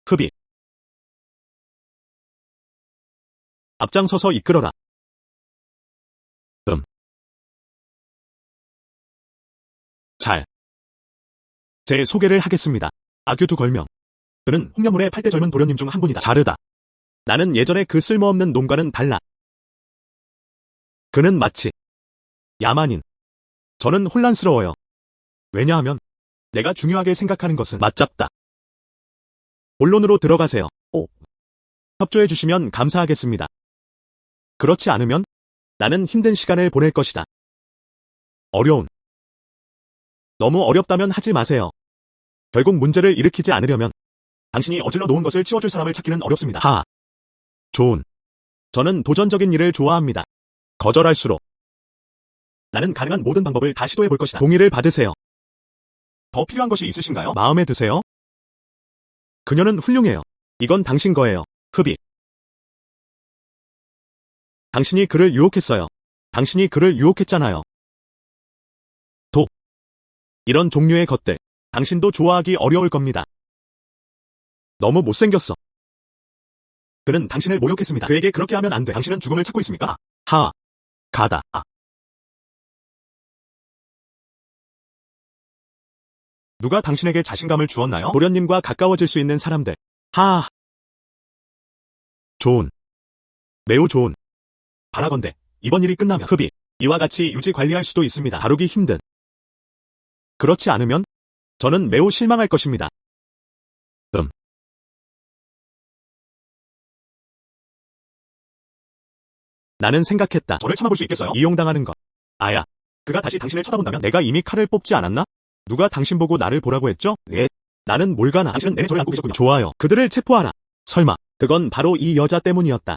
흡입. 앞장서서 이끌어라. 잘. 제 소개를 하겠습니다. 아규두 걸명. 그는 홍련물의 8대 젊은 도련님 중 한 분이다. 자르다. 나는 예전에 그 쓸모없는 놈과는 달라. 그는 마치 야만인. 저는 혼란스러워요. 왜냐하면 내가 중요하게 생각하는 것은 맞잡다. 본론으로 들어가세요. 협조해 주시면 감사하겠습니다. 그렇지 않으면 나는 힘든 시간을 보낼 것이다. 너무 어렵다면 하지 마세요. 결국 문제를 일으키지 않으려면 당신이 어질러 놓은 것을 치워줄 사람을 찾기는 어렵습니다. 좋은. 저는 도전적인 일을 좋아합니다. 거절할수록 나는 가능한 모든 방법을 다 시도해 볼 것이다. 동의를 받으세요. 더 필요한 것이 있으신가요? 마음에 드세요? 그녀는 훌륭해요. 이건 당신 거예요. 흡입. 당신이 그를 유혹했어요. 당신이 그를 유혹했잖아요. 도. 이런 종류의 것들. 당신도 좋아하기 어려울 겁니다. 너무 못생겼어. 그는 당신을 모욕했습니다. 그에게 그렇게 하면 안 돼. 당신은 죽음을 찾고 있습니까? 하. 가다. 누가 당신에게 자신감을 주었나요? 도련님과 가까워질 수 있는 사람들. 하. 좋은. 매우 좋은. 바라건대 이번 일이 끝나면 흡입. 이와 같이 유지 관리할 수도 있습니다. 다루기 힘든. 그렇지 않으면 저는 매우 실망할 것입니다. 나는 생각했다. 저를 참아볼 수 있겠어요? 이용당하는 것. 아야. 그가 다시 당신을 쳐다본다면 내가 이미 칼을 뽑지 않았나? 누가 당신 보고 나를 보라고 했죠? 예. 나는 몰가나. 당신은 내내 저를 안고 계셨군요. 좋아요. 그들을 체포하라. 설마. 그건 바로 이 여자 때문이었다.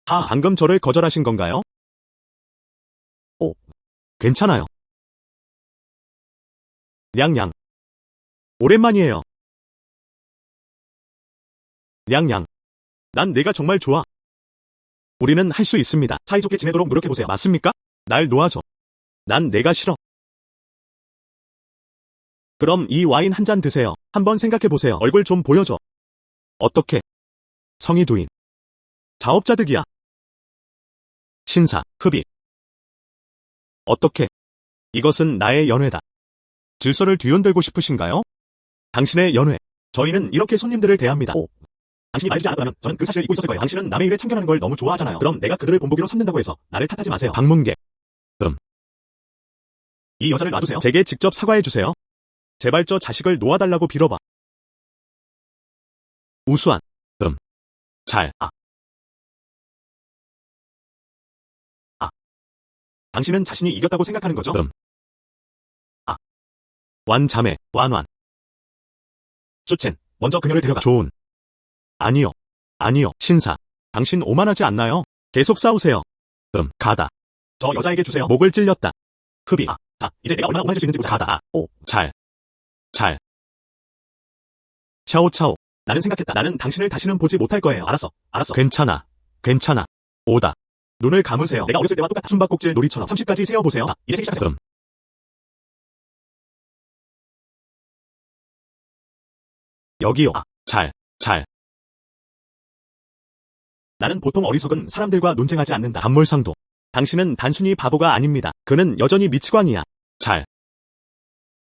하. 방금 저를 거절하신 건가요? 오. 괜찮아요. 냥냥. 오랜만이에요. 냥냥. 난 내가 정말 좋아. 우리는 할 수 있습니다. 사이좋게 지내도록 노력해보세요. 맞습니까? 날 놓아줘. 난 내가 싫어. 그럼 이 와인 한 잔 드세요. 한번 생각해보세요. 얼굴 좀 보여줘. 어떻게? 성이 두인. 자업자득이야. 신사, 흡입. 어떻게? 이것은 나의 연회다. 질서를 뒤흔들고 싶으신가요? 당신의 연회. 저희는 이렇게 손님들을 대합니다. 오. 당신이 말해주지 않았다면 저는 그 사실을 잊고 있었을 거예요. 당신은 남의 일에 참견하는 걸 너무 좋아하잖아요. 그럼 내가 그들을 본보기로 삼는다고 해서 나를 탓하지 마세요. 방문객. 이 여자를 놔두세요. 제게 직접 사과해주세요. 제발 저 자식을 놓아달라고 빌어봐. 우수한. 잘. 당신은 자신이 이겼다고 생각하는 거죠? 완자매, 완완. 수첸, 먼저 그녀를 데려가. 좋은. 아니요. 아니요. 신사. 당신 오만하지 않나요? 계속 싸우세요. 가다. 저 여자에게 주세요. 목을 찔렸다. 흡입. 자, 이제 내가 얼마나 오만해질 수 있는지 보자. 가다. 오. 잘. 샤오차오. 나는 생각했다. 나는 당신을 다시는 보지 못할 거예요. 알았어. 괜찮아. 오다. 눈을 감으세요. 내가 어렸을 때와 똑같아. 숨바꼭질 놀이처럼 30까지 세어보세요. 자, 이제 시작하세요. 여기요. 잘. 나는 보통 어리석은 사람들과 논쟁하지 않는다. 단물상도. 당신은 단순히 바보가 아닙니다. 그는 여전히 미치광이야.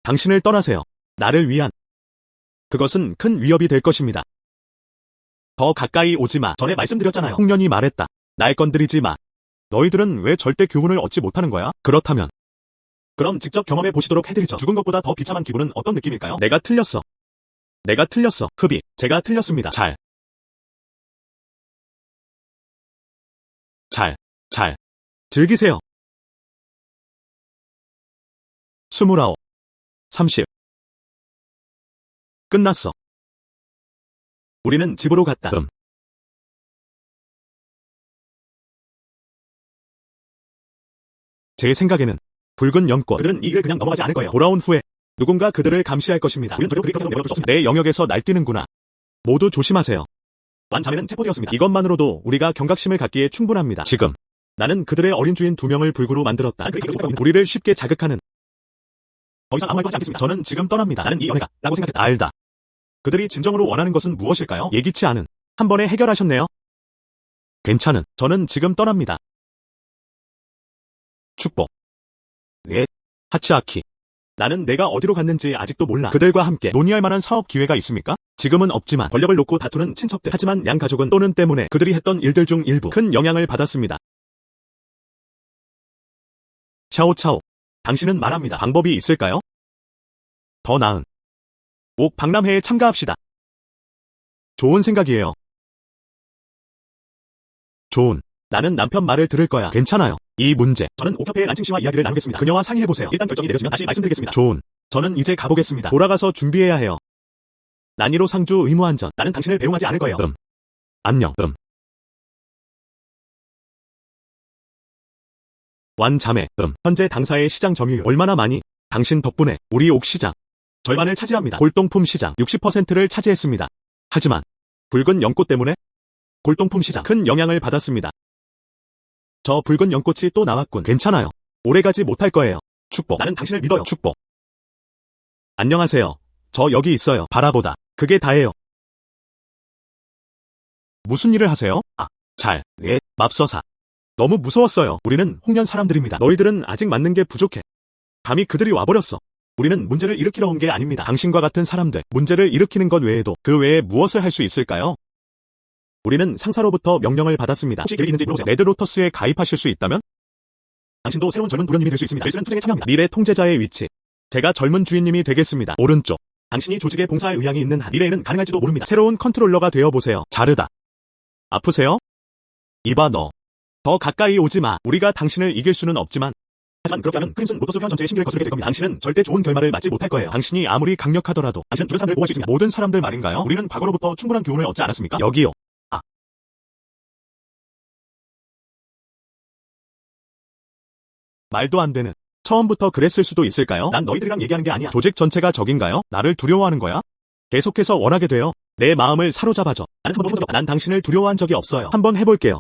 당신을 떠나세요. 나를 위한. 그것은 큰 위협이 될 것입니다. 더 가까이 오지 마. 전에 말씀드렸잖아요. 홍련이 말했다. 날 건드리지 마. 너희들은 왜 절대 교훈을 얻지 못하는 거야? 그렇다면. 그럼 직접 경험해 보시도록 해드리죠. 죽은 것보다 더 비참한 기분은 어떤 느낌일까요? 내가 틀렸어. 흡입. 제가 틀렸습니다. 잘. 즐기세요. 29. 30. 끝났어. 우리는 집으로 갔다. 제 생각에는 붉은 연꽃. 그들은 이 일을 그냥 넘어가지 않을 거예요. 돌아온 후에 누군가 그들을 감시할 것입니다. 우리는 저를 그렇게 내버려둘 수 없습니다. 내 영역에서 날뛰는구나. 모두 조심하세요. 완자매는 체포되었습니다. 이것만으로도 우리가 경각심을 갖기에 충분합니다. 지금 나는 그들의 어린 주인 2명을 불구로 만들었다. 우리를 쉽게 자극하는. 더 이상 아무 말도 하지 않겠습니다. 저는 지금 떠납니다. 나는 이 연애가 라고 생각했다. 알다. 그들이 진정으로 원하는 것은 무엇일까요? 예기치 않은. 한 번에 해결하셨네요. 괜찮은. 저는 지금 떠납니다. 축복. 예. 하치아키. 나는 내가 어디로 갔는지 아직도 몰라. 그들과 함께 논의할 만한 사업 기회가 있습니까? 지금은 없지만 권력을 놓고 다투는 친척들. 하지만 양 가족은 또는 때문에 그들이 했던 일들 중 일부 큰 영향을 받았습니다. 샤오차오. 당신은 말합니다. 방법이 있을까요? 더 나은. 옥 박람회에 참가합시다. 좋은 생각이에요. 좋은. 나는 남편 말을 들을 거야. 괜찮아요. 이 문제. 저는 옥협회의 란칭 씨와 이야기를 나누겠습니다. 그녀와 상의해보세요. 일단 결정이 내려지면 다시 말씀드리겠습니다. 좋은. 저는 이제 가보겠습니다. 돌아가서 준비해야 해요. 난이로 상주 의무안전. 나는 당신을 배웅하지 않을 거예요. 안녕. 완자매, 현재 당사의 시장 점유율 얼마나 많이? 당신 덕분에 우리 옥시장 절반을 차지합니다. 골동품 시장 60%를 차지했습니다. 하지만 붉은 연꽃 때문에 골동품 시장 큰 영향을 받았습니다. 저 붉은 연꽃이 또 나왔군. 괜찮아요. 오래가지 못할 거예요. 축복. 나는 당신을 믿어요. 축복. 안녕하세요. 저 여기 있어요. 바라보다. 그게 다예요. 무슨 일을 하세요? 맙서사. 너무 무서웠어요. 우리는 홍련 사람들입니다. 너희들은 아직 맞는 게 부족해. 감히 그들이 와버렸어. 우리는 문제를 일으키러 온 게 아닙니다. 당신과 같은 사람들, 문제를 일으키는 것 외에도 그 외에 무엇을 할 수 있을까요? 우리는 상사로부터 명령을 받았습니다. 혹시 계획 있는지 물어보세요. 레드로터스에 가입하실 수 있다면? 당신도 새로운 젊은 도련님이 될 수 있습니다. 레이스는 투쟁에 참여합니다. 미래 통제자의 위치. 제가 젊은 주인님이 되겠습니다. 오른쪽. 당신이 조직에 봉사할 의향이 있는 한 미래에는 가능할지도 모릅니다. 새로운 컨트롤러가 되어보세요. 자르다. 아프세요? 이봐 너. 더 가까이 오지 마. 우리가 당신을 이길 수는 없지만 하지만 그렇게 하면 크림슨 로터스 회원 전체의 신기를 거스르게 될 겁니다. 당신은 절대 좋은 결말을 맞지 못할 거예요. 당신이 아무리 강력하더라도 당신은 주변 사람들을 보호할 수 있습니다. 모든 사람들 말인가요? 우리는 과거로부터 충분한 교훈을 얻지 않았습니까? 여기요. 말도 안 되는. 처음부터 그랬을 수도 있을까요? 난 너희들이랑 얘기하는 게 아니야. 조직 전체가 적인가요? 나를 두려워하는 거야? 계속해서 원하게 돼요. 내 마음을 사로잡아줘. 난 당신을 두려워한 적이 없어요. 한번 해볼게요.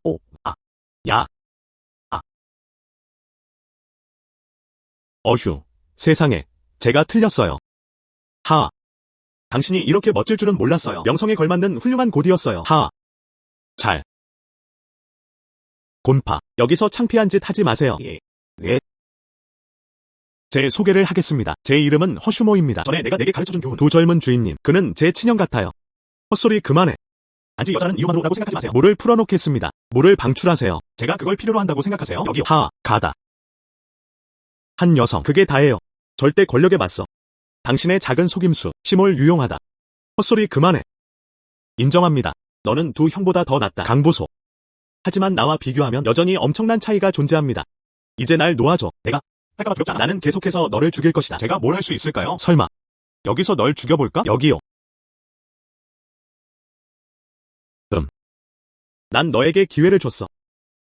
어휴, 세상에. 제가 틀렸어요. 당신이 이렇게 멋질 줄은 몰랐어요. 명성에 걸맞는 훌륭한 곧이었어요. 곤파. 여기서 창피한 짓 하지 마세요. 제 소개를 하겠습니다. 제 이름은 허슈모입니다. 전에 내가 내게 가르쳐준 교훈. 두 젊은 주인님. 그는 제 친형 같아요. 헛소리 그만해. 단지 여자는 이유만으로라고 생각하지 마세요. 물을 풀어놓겠습니다. 물을 방출하세요. 제가 그걸 필요로 한다고 생각하세요? 여기 가다. 한 여성. 그게 다예요. 절대 권력에 맞서. 당신의 작은 속임수. 심올 유용하다. 헛소리 그만해. 인정합니다. 너는 두 형보다 더 낫다. 강보소. 하지만 나와 비교하면 여전히 엄청난 차이가 존재합니다. 이제 날 놓아줘. 내가 할까봐 두렵잖아. 나는 계속해서 너를 죽일 것이다. 제가 뭘 할 수 있을까요? 설마 여기서 널 죽여볼까? 여기요. 난 너에게 기회를 줬어.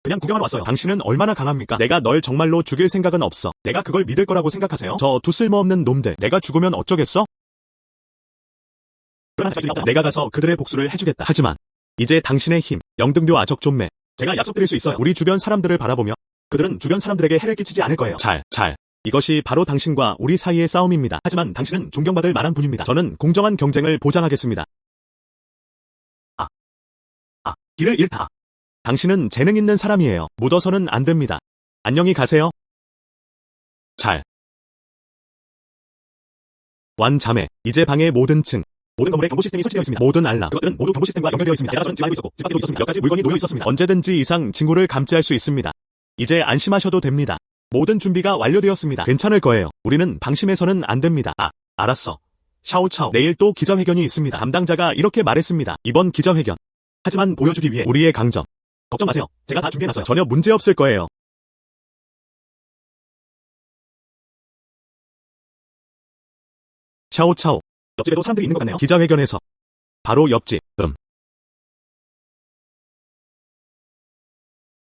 그냥 구경하러 왔어요. 당신은 얼마나 강합니까? 내가 널 정말로 죽일 생각은 없어. 내가 그걸 믿을 거라고 생각하세요? 저 두 쓸모없는 놈들. 내가 죽으면 어쩌겠어? 내가 가서 그들의 복수를 해주겠다. 하지만 이제 당신의 힘, 영등교 아적존매. 제가 약속드릴 수 있어요. 우리 주변 사람들을 바라보며 그들은 주변 사람들에게 해를 끼치지 않을 거예요. 이것이 바로 당신과 우리 사이의 싸움입니다. 하지만 당신은 존경받을 만한 분입니다. 저는 공정한 경쟁을 보장하겠습니다. 길을 잃다. 당신은 재능 있는 사람이에요. 묻어서는 안 됩니다. 안녕히 가세요. 완자매. 이제 방의 모든 층. 모든 건물에 경보 시스템이 설치되어 있습니다. 모든 알람. 그것들은 모두 경보 시스템과 연결되어 있습니다. 내가 저는 집 안에도 있었고 집 밖에도 있었습니다. 몇 가지 물건이 놓여 있었습니다. 언제든지 이상 징후를 감지할 수 있습니다. 이제 안심하셔도 됩니다. 모든 준비가 완료되었습니다. 괜찮을 거예요. 우리는 방심해서는 안 됩니다. 알았어. 샤오차오. 내일 또 기자회견이 있습니다. 담당자가 이렇게 말했습니다. 이번 기자회견. 하지만 보여주기 위해 우리의 강점. 걱정 마세요. 제가 다 준비해놨어요. 전혀 문제 없을 거예요. 샤오차오. 옆집에도 사람들이 있는 것 같네요. 기자회견에서. 바로 옆집.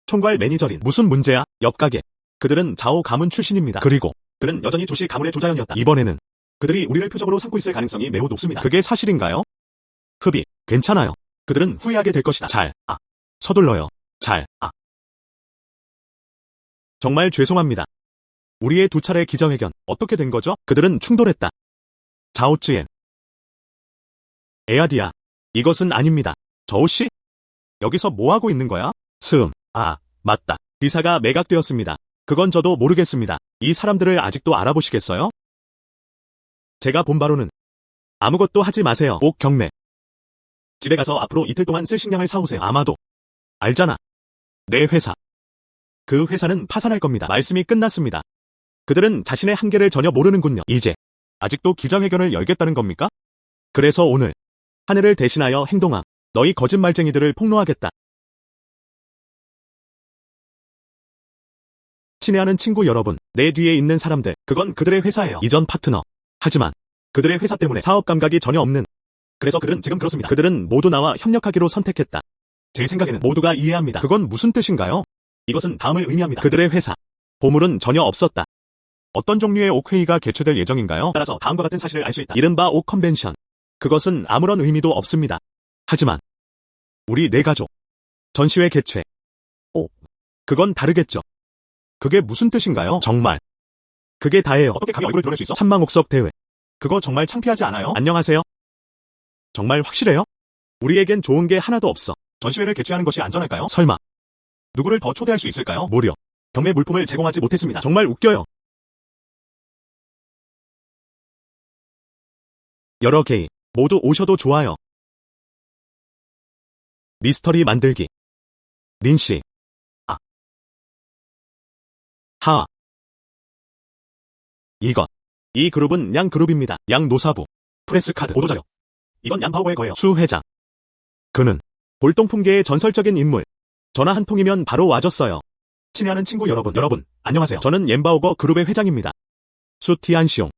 총괄 매니저린. 무슨 문제야? 옆가게. 그들은 자오 가문 출신입니다. 그리고 그는 여전히 조시 가문의 조자연이었다. 이번에는 그들이 우리를 표적으로 삼고 있을 가능성이 매우 높습니다. 그게 사실인가요? 흡입. 괜찮아요. 그들은 후회하게 될 것이다. 서둘러요. 정말 죄송합니다. 우리의 두 차례 기자회견 어떻게 된 거죠? 그들은 충돌했다. 자오쯔엔. 에아디야. 이것은 아닙니다. 저오씨? 여기서 뭐하고 있는 거야? 맞다. 기사가 매각되었습니다. 그건 저도 모르겠습니다. 이 사람들을 아직도 알아보시겠어요? 제가 본 바로는 아무것도 하지 마세요. 옥 경례. 집에 가서 앞으로 이틀 동안 쓸 식량을 사오세요. 아마도 알잖아. 내 회사. 그 회사는 파산할 겁니다. 말씀이 끝났습니다. 그들은 자신의 한계를 전혀 모르는군요. 이제 아직도 기자회견을 열겠다는 겁니까? 그래서 오늘 하늘을 대신하여 행동함. 너희 거짓말쟁이들을 폭로하겠다. 친애하는 친구 여러분, 내 뒤에 있는 사람들, 그건 그들의 회사예요. 이전 파트너. 하지만 그들의 회사 때문에 사업 감각이 전혀 없는. 그래서 그들은 지금 그렇습니다. 그들은 모두 나와 협력하기로 선택했다. 제 생각에는 모두가 이해합니다. 그건 무슨 뜻인가요? 이것은 다음을 의미합니다. 그들의 회사. 보물은 전혀 없었다. 어떤 종류의 옥회의가 개최될 예정인가요? 따라서 다음과 같은 사실을 알 수 있다. 이른바 옥 컨벤션. 그것은 아무런 의미도 없습니다. 하지만 우리 네 가족 전시회 개최. 그건 다르겠죠. 그게 무슨 뜻인가요? 정말 그게 다예요. 어떻게 감히 얼굴을 드러낼 수 있어? 참망옥석 대회. 그거 정말 창피하지 않아요? 안녕하세요. 정말 확실해요? 우리에겐 좋은 게 하나도 없어. 전시회를 개최하는 것이 안전할까요? 설마 누구를 더 초대할 수 있을까요? 무려 경매 물품을 제공하지 못했습니다. 정말 웃겨요. 여러 개인 모두 오셔도 좋아요. 미스터리 만들기. 린씨. 하하. 이 그룹은 양 그룹입니다. 양 노사부. 프레스카드. 보도자료. 이건 양 파워의 거예요. 수 회장. 그는 골동품계의 전설적인 인물. 전화 한 통이면 바로 와줬어요. 친애하는 친구 여러분, 안녕하세요. 저는 옌바오거 그룹의 회장입니다. 수 티안시옹.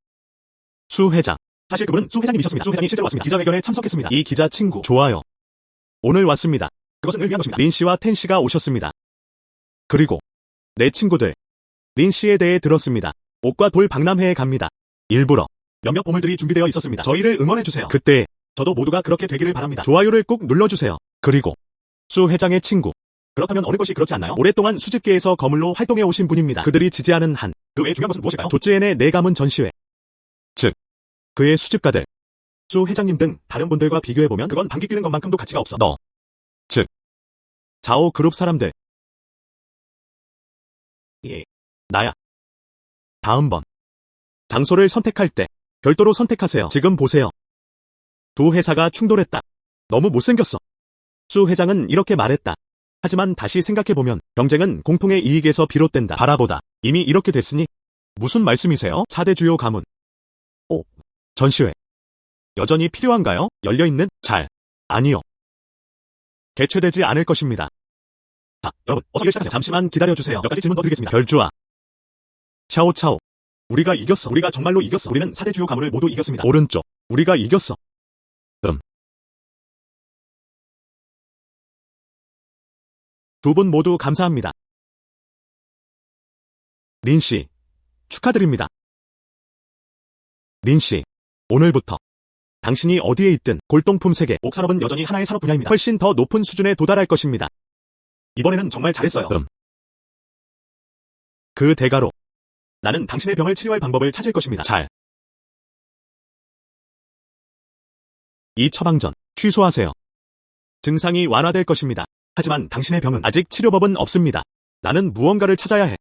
수 회장. 사실 그분은 수 회장님이셨습니다. 수 회장이 실제로 왔습니다. 기자회견에 참석했습니다. 이 기자 친구. 좋아요. 오늘 왔습니다. 그것은 을 위한 것입니다. 린씨와 텐씨가 오셨습니다. 그리고 내 친구들. 린씨에 대해 들었습니다. 옥과 돌 박람회에 갑니다. 일부러 몇몇 보물들이 준비되어 있었습니다. 저희를 응원해주세요. 그때 저도 모두가 그렇게 되기를 바랍니다. 좋아요를 꼭 눌러주세요. 그리고 수 회장의 친구. 그렇다면 어느 것이 그렇지 않나요? 오랫동안 수집계에서 거물로 활동해 오신 분입니다. 그들이 지지하는 한. 그 외에 중요한 것은 무엇일까요? 조쯔엔의 내 가문 전시회. 즉 그의 수집가들. 수 회장님 등 다른 분들과 비교해보면 그건 방귀 뀌는 것만큼도 가치가 없어. 즉 자오 그룹 사람들. 예. 나야. 다음번 장소를 선택할 때 별도로 선택하세요. 지금 보세요. 두 회사가 충돌했다. 너무 못생겼어. 수 회장은 이렇게 말했다. 하지만 다시 생각해보면 경쟁은 공통의 이익에서 비롯된다. 바라보다. 이미 이렇게 됐으니 무슨 말씀이세요? 4대 주요 가문. 전시회. 여전히 필요한가요? 열려있는? 아니요. 개최되지 않을 것입니다. 자, 여러분, 어서 일 시작하세요. 잠시만 기다려주세요. 몇 가지 질문 더 드리겠습니다. 별주아. 샤오차오. 우리가 이겼어. 우리가 정말로 이겼어. 우리는 4대 주요 가문을 모두 이겼습니다. 오른쪽. 우리가 이겼어. 두 분 모두 감사합니다. 린씨. 축하드립니다. 린씨. 오늘부터 당신이 어디에 있든 골동품 세계, 옥산업은 여전히 하나의 산업 분야입니다. 훨씬 더 높은 수준에 도달할 것입니다. 이번에는 정말 잘했어요. 그 대가로 나는 당신의 병을 치료할 방법을 찾을 것입니다. 이 처방전 취소하세요. 증상이 완화될 것입니다. 하지만 당신의 병은 아직 치료법은 없습니다. 나는 무언가를 찾아야 해.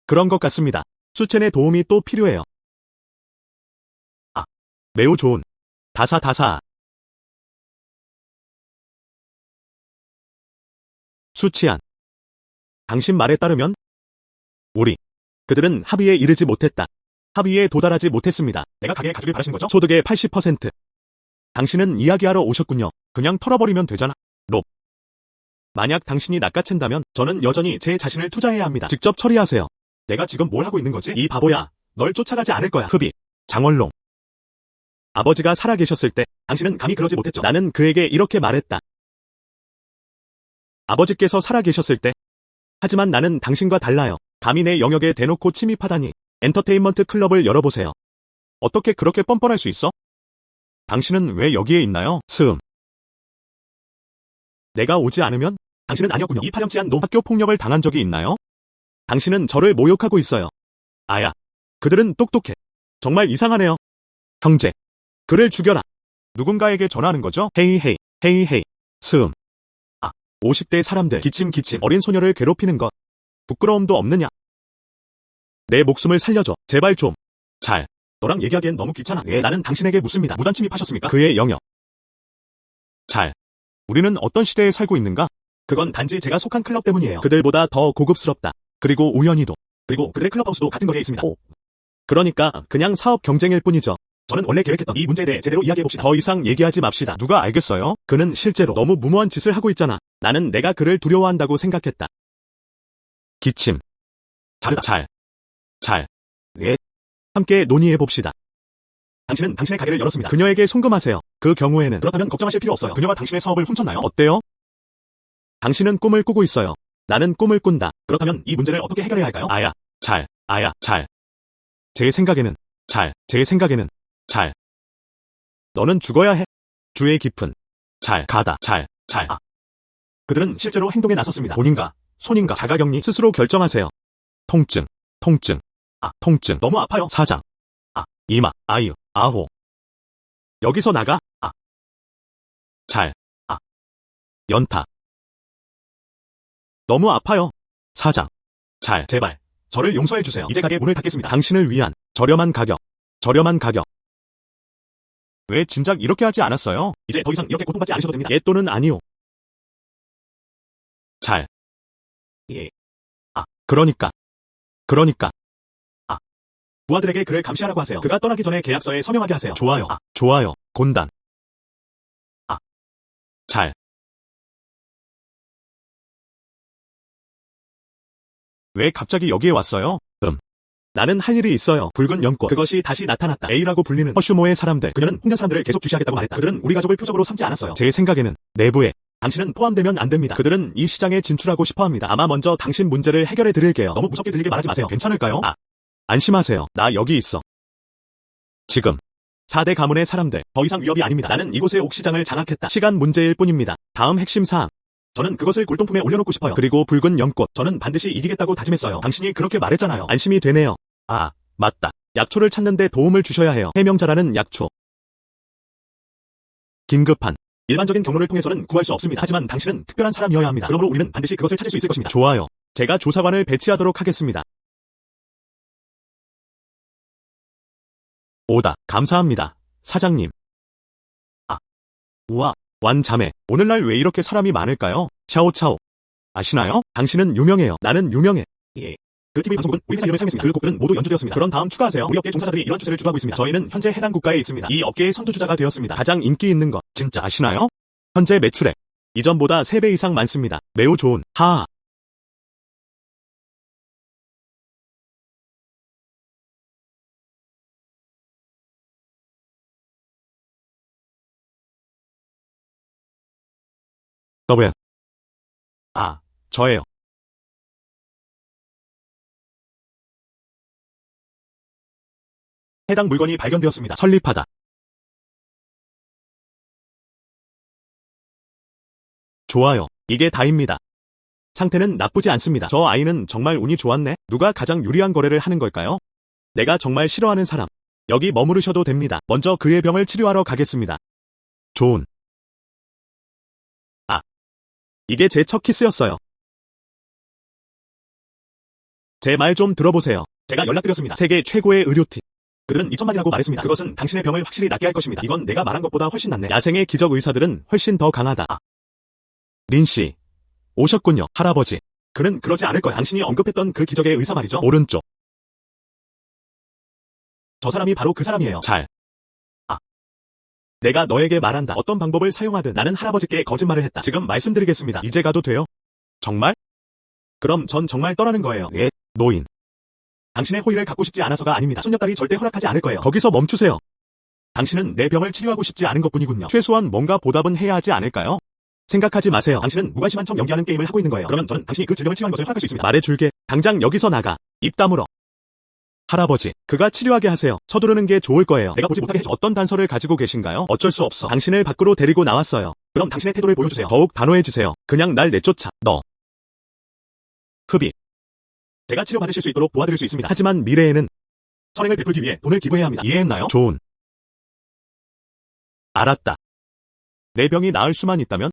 그런 것 같습니다. 수첸의 도움이 또 필요해요. 매우 좋은. 다사. 수치안. 당신 말에 따르면 그들은 합의에 이르지 못했다. 합의에 도달하지 못했습니다. 내가 가게에 가주길 바라시는 거죠? 소득의 80%. 당신은 이야기하러 오셨군요. 그냥 털어버리면 되잖아. 만약 당신이 낚아챈다면 저는 여전히 제 자신을 투자해야 합니다. 직접 처리하세요. 내가 지금 뭘 하고 있는 거지? 이 바보야. 널 쫓아가지 않을 거야. 흡입. 장원롱. 아버지가 살아계셨을 때 당신은 감히 그러지 못했죠. 나는 그에게 이렇게 말했다. 아버지께서 살아계셨을 때. 하지만 나는 당신과 달라요. 감히 내 영역에 대놓고 침입하다니. 엔터테인먼트 클럽을 열어보세요. 어떻게 그렇게 뻔뻔할 수 있어? 당신은 왜 여기에 있나요? 스음. 내가 오지 않으면? 당신은 아니었군요. 이 파렴치한 놈. 학교 폭력을 당한 적이 있나요? 당신은 저를 모욕하고 있어요. 아야. 그들은 똑똑해. 정말 이상하네요. 형제. 그를 죽여라. 누군가에게 전하는 거죠? 헤이헤이. 스음. 50대 사람들. 기침. 어린 소녀를 괴롭히는 것. 부끄러움도 없느냐? 내 목숨을 살려줘. 제발 좀. 너랑 얘기하기엔 너무 귀찮아. 왜? 나는 당신에게 묻습니다. 무단 침입하셨습니까? 그의 영역. 우리는 어떤 시대에 살고 있는가? 그건 단지 제가 속한 클럽 때문이에요. 그들보다 더 고급스럽다. 그리고 우연히도. 그리고 그들의 클럽하우스도 같은 거리에 있습니다. 그러니까 그냥 사업 경쟁일 뿐이죠. 저는 원래 계획했던 이 문제에 대해 제대로 이야기해봅시다. 더 이상 얘기하지 맙시다. 누가 알겠어요? 그는 실제로 너무 무모한 짓을 하고 있잖아. 나는 내가 그를 두려워한다고 생각했다. 기침. 자르다. 왜? 함께 논의해봅시다. 당신은 당신의 가게를 열었습니다. 그녀에게 송금하세요. 그 경우에는. 그렇다면 걱정하실 필요 없어요. 그녀가 당신의 사업을 훔쳤나요? 어때요? 당신은 꿈을 꾸고 있어요. 나는 꿈을 꾼다. 그렇다면 이 문제를 어떻게 해결해야 할까요? 잘. 제 생각에는 잘. 너는 죽어야 해. 주의 깊은 잘 가다. 그들은 실제로 행동에 나섰습니다. 본인가, 손인가, 자가격리 스스로 결정하세요. 통증. 통증. 너무 아파요. 사장. 이마, 아유, 아호. 여기서 나가. 연타. 너무 아파요. 사장. 제발. 저를 용서해주세요. 이제 가게 문을 닫겠습니다. 당신을 위한 저렴한 가격. 왜 진작 이렇게 하지 않았어요? 이제 더 이상 이렇게 고통받지 않으셔도 됩니다. 예 또는 아니요. 예. 그러니까. 부하들에게 그를 감시하라고 하세요. 그가 떠나기 전에 계약서에 서명하게 하세요. 좋아요. 곤단. 왜 갑자기 여기에 왔어요? 나는 할 일이 있어요. 붉은 연꽃. 그것이 다시 나타났다. A라고 불리는 허슈모의 사람들. 그녀는 홍련 사람들을 계속 주시하겠다고 말했다. 그들은 우리 가족을 표적으로 삼지 않았어요. 제 생각에는 내부에 당신은 포함되면 안 됩니다. 그들은 이 시장에 진출하고 싶어합니다. 아마 먼저 당신 문제를 해결해 드릴게요. 너무 무섭게 들리게 말하지 마세요. 괜찮을까요? 안심하세요. 나 여기 있어. 지금 4대 가문의 사람들 더 이상 위협이 아닙니다. 나는 이곳의 옥시장을 장악했다. 시간 문제일 뿐입니다. 다음 핵심 사항. 저는 그것을 골동품에 올려놓고 싶어요. 그리고 붉은 연꽃. 저는 반드시 이기겠다고 다짐했어요. 당신이 그렇게 말했잖아요. 안심이 되네요. 맞다. 약초를 찾는데 도움을 주셔야 해요. 해명자라는 약초. 긴급한. 일반적인 경로를 통해서는 구할 수 없습니다. 하지만 당신은 특별한 사람이어야 합니다. 그러므로 우리는 반드시 그것을 찾을 수 있을 것입니다. 좋아요. 제가 조사관을 배치하도록 하겠습니다. 오다. 감사합니다. 사장님. 우와. 완자매. 오늘날 왜 이렇게 사람이 많을까요? 샤오차오. 아시나요? 당신은 유명해요. 나는 유명해. 예. 그 TV 방송국은 우리 회사 이름을 사용했습니다. 그 곡들은 모두 연주되었습니다. 그런 다음 추가하세요. 우리 업계 종사자들이 이런 추세를 주도하고 있습니다. 저희는 현재 해당 국가에 있습니다. 이 업계의 선두주자가 되었습니다. 가장 인기 있는 것. 진짜 아시나요? 현재 매출액. 이전보다 3배 이상 많습니다. 매우 좋은. 하하. 더블. 저예요. 해당 물건이 발견되었습니다. 설립하다. 좋아요. 이게 다입니다. 상태는 나쁘지 않습니다. 저 아이는 정말 운이 좋았네. 누가 가장 유리한 거래를 하는 걸까요? 내가 정말 싫어하는 사람. 여기 머무르셔도 됩니다. 먼저 그의 병을 치료하러 가겠습니다. 좋은. 이게 제 첫 키스였어요. 제 말 좀 들어보세요. 제가 연락드렸습니다. 세계 최고의 의료팀. 그들은 2천만이라고 말했습니다. 그것은 당신의 병을 확실히 낫게 할 것입니다. 이건 내가 말한 것보다 훨씬 낫네. 야생의 기적 의사들은 훨씬 더 강하다. 린씨. 오셨군요. 할아버지. 그는 그러지 않을 거야. 당신이 언급했던 그 기적의 의사 말이죠. 오른쪽. 저 사람이 바로 그 사람이에요. 내가 너에게 말한다. 어떤 방법을 사용하든 나는 할아버지께 거짓말을 했다. 지금 말씀드리겠습니다. 이제 가도 돼요? 정말? 그럼 전 정말 떠나는 거예요. 예, 노인. 당신의 호의를 갖고 싶지 않아서가 아닙니다. 손녀딸이 절대 허락하지 않을 거예요. 거기서 멈추세요. 당신은 내 병을 치료하고 싶지 않은 것뿐이군요. 최소한 뭔가 보답은 해야 하지 않을까요? 생각하지 마세요. 당신은 무관심한 척 연기하는 게임을 하고 있는 거예요. 그러면 저는 당신이 그 질병을 치료하는 것을 허락할 수 있습니다. 말해줄게. 당장 여기서 나가. 입 다물어. 할아버지, 그가 치료하게 하세요. 서두르는 게 좋을 거예요. 내가 보지 못하게 해줘. 어떤 단서를 가지고 계신가요? 어쩔 수 없어. 당신을 밖으로 데리고 나왔어요. 그럼 당신의 태도를 보여주세요. 더욱 단호해지세요. 그냥 날 내쫓아. 너. 흡입. 제가 치료받으실 수 있도록 도와드릴 수 있습니다. 하지만 미래에는 선행을 베풀기 위해 돈을 기부해야 합니다. 이해했나요? 좋은. 알았다. 내 병이 나을 수만 있다면?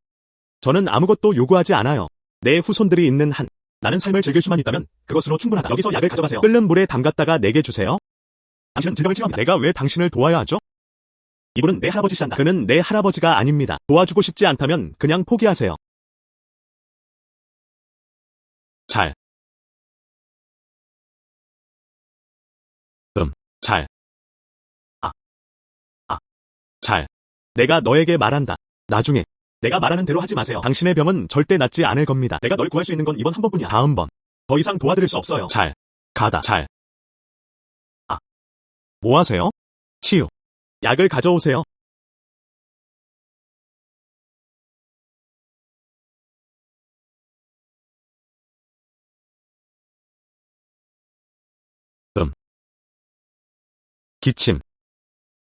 저는 아무것도 요구하지 않아요. 내 후손들이 있는 한. 나는 삶을 즐길 수만 있다면 그것으로 충분하다. 여기서 약을 가져가세요. 끓는 물에 담갔다가 내게 주세요. 당신은 질병을 치료합니다. 내가 왜 당신을 도와야 하죠? 이분은 내 할아버지시란다. 그는 내 할아버지가 아닙니다. 도와주고 싶지 않다면 그냥 포기하세요. 잘. 잘. 잘. 내가 너에게 말한다. 나중에. 내가 말하는 대로 하지 마세요. 당신의 병은 절대 낫지 않을 겁니다. 내가 널 구할 수 있는 건 이번 한 번뿐이야. 다음 번. 더 이상 도와드릴 수 없어요. 잘. 가다. 잘. 뭐 하세요? 치유. 약을 가져오세요. 기침.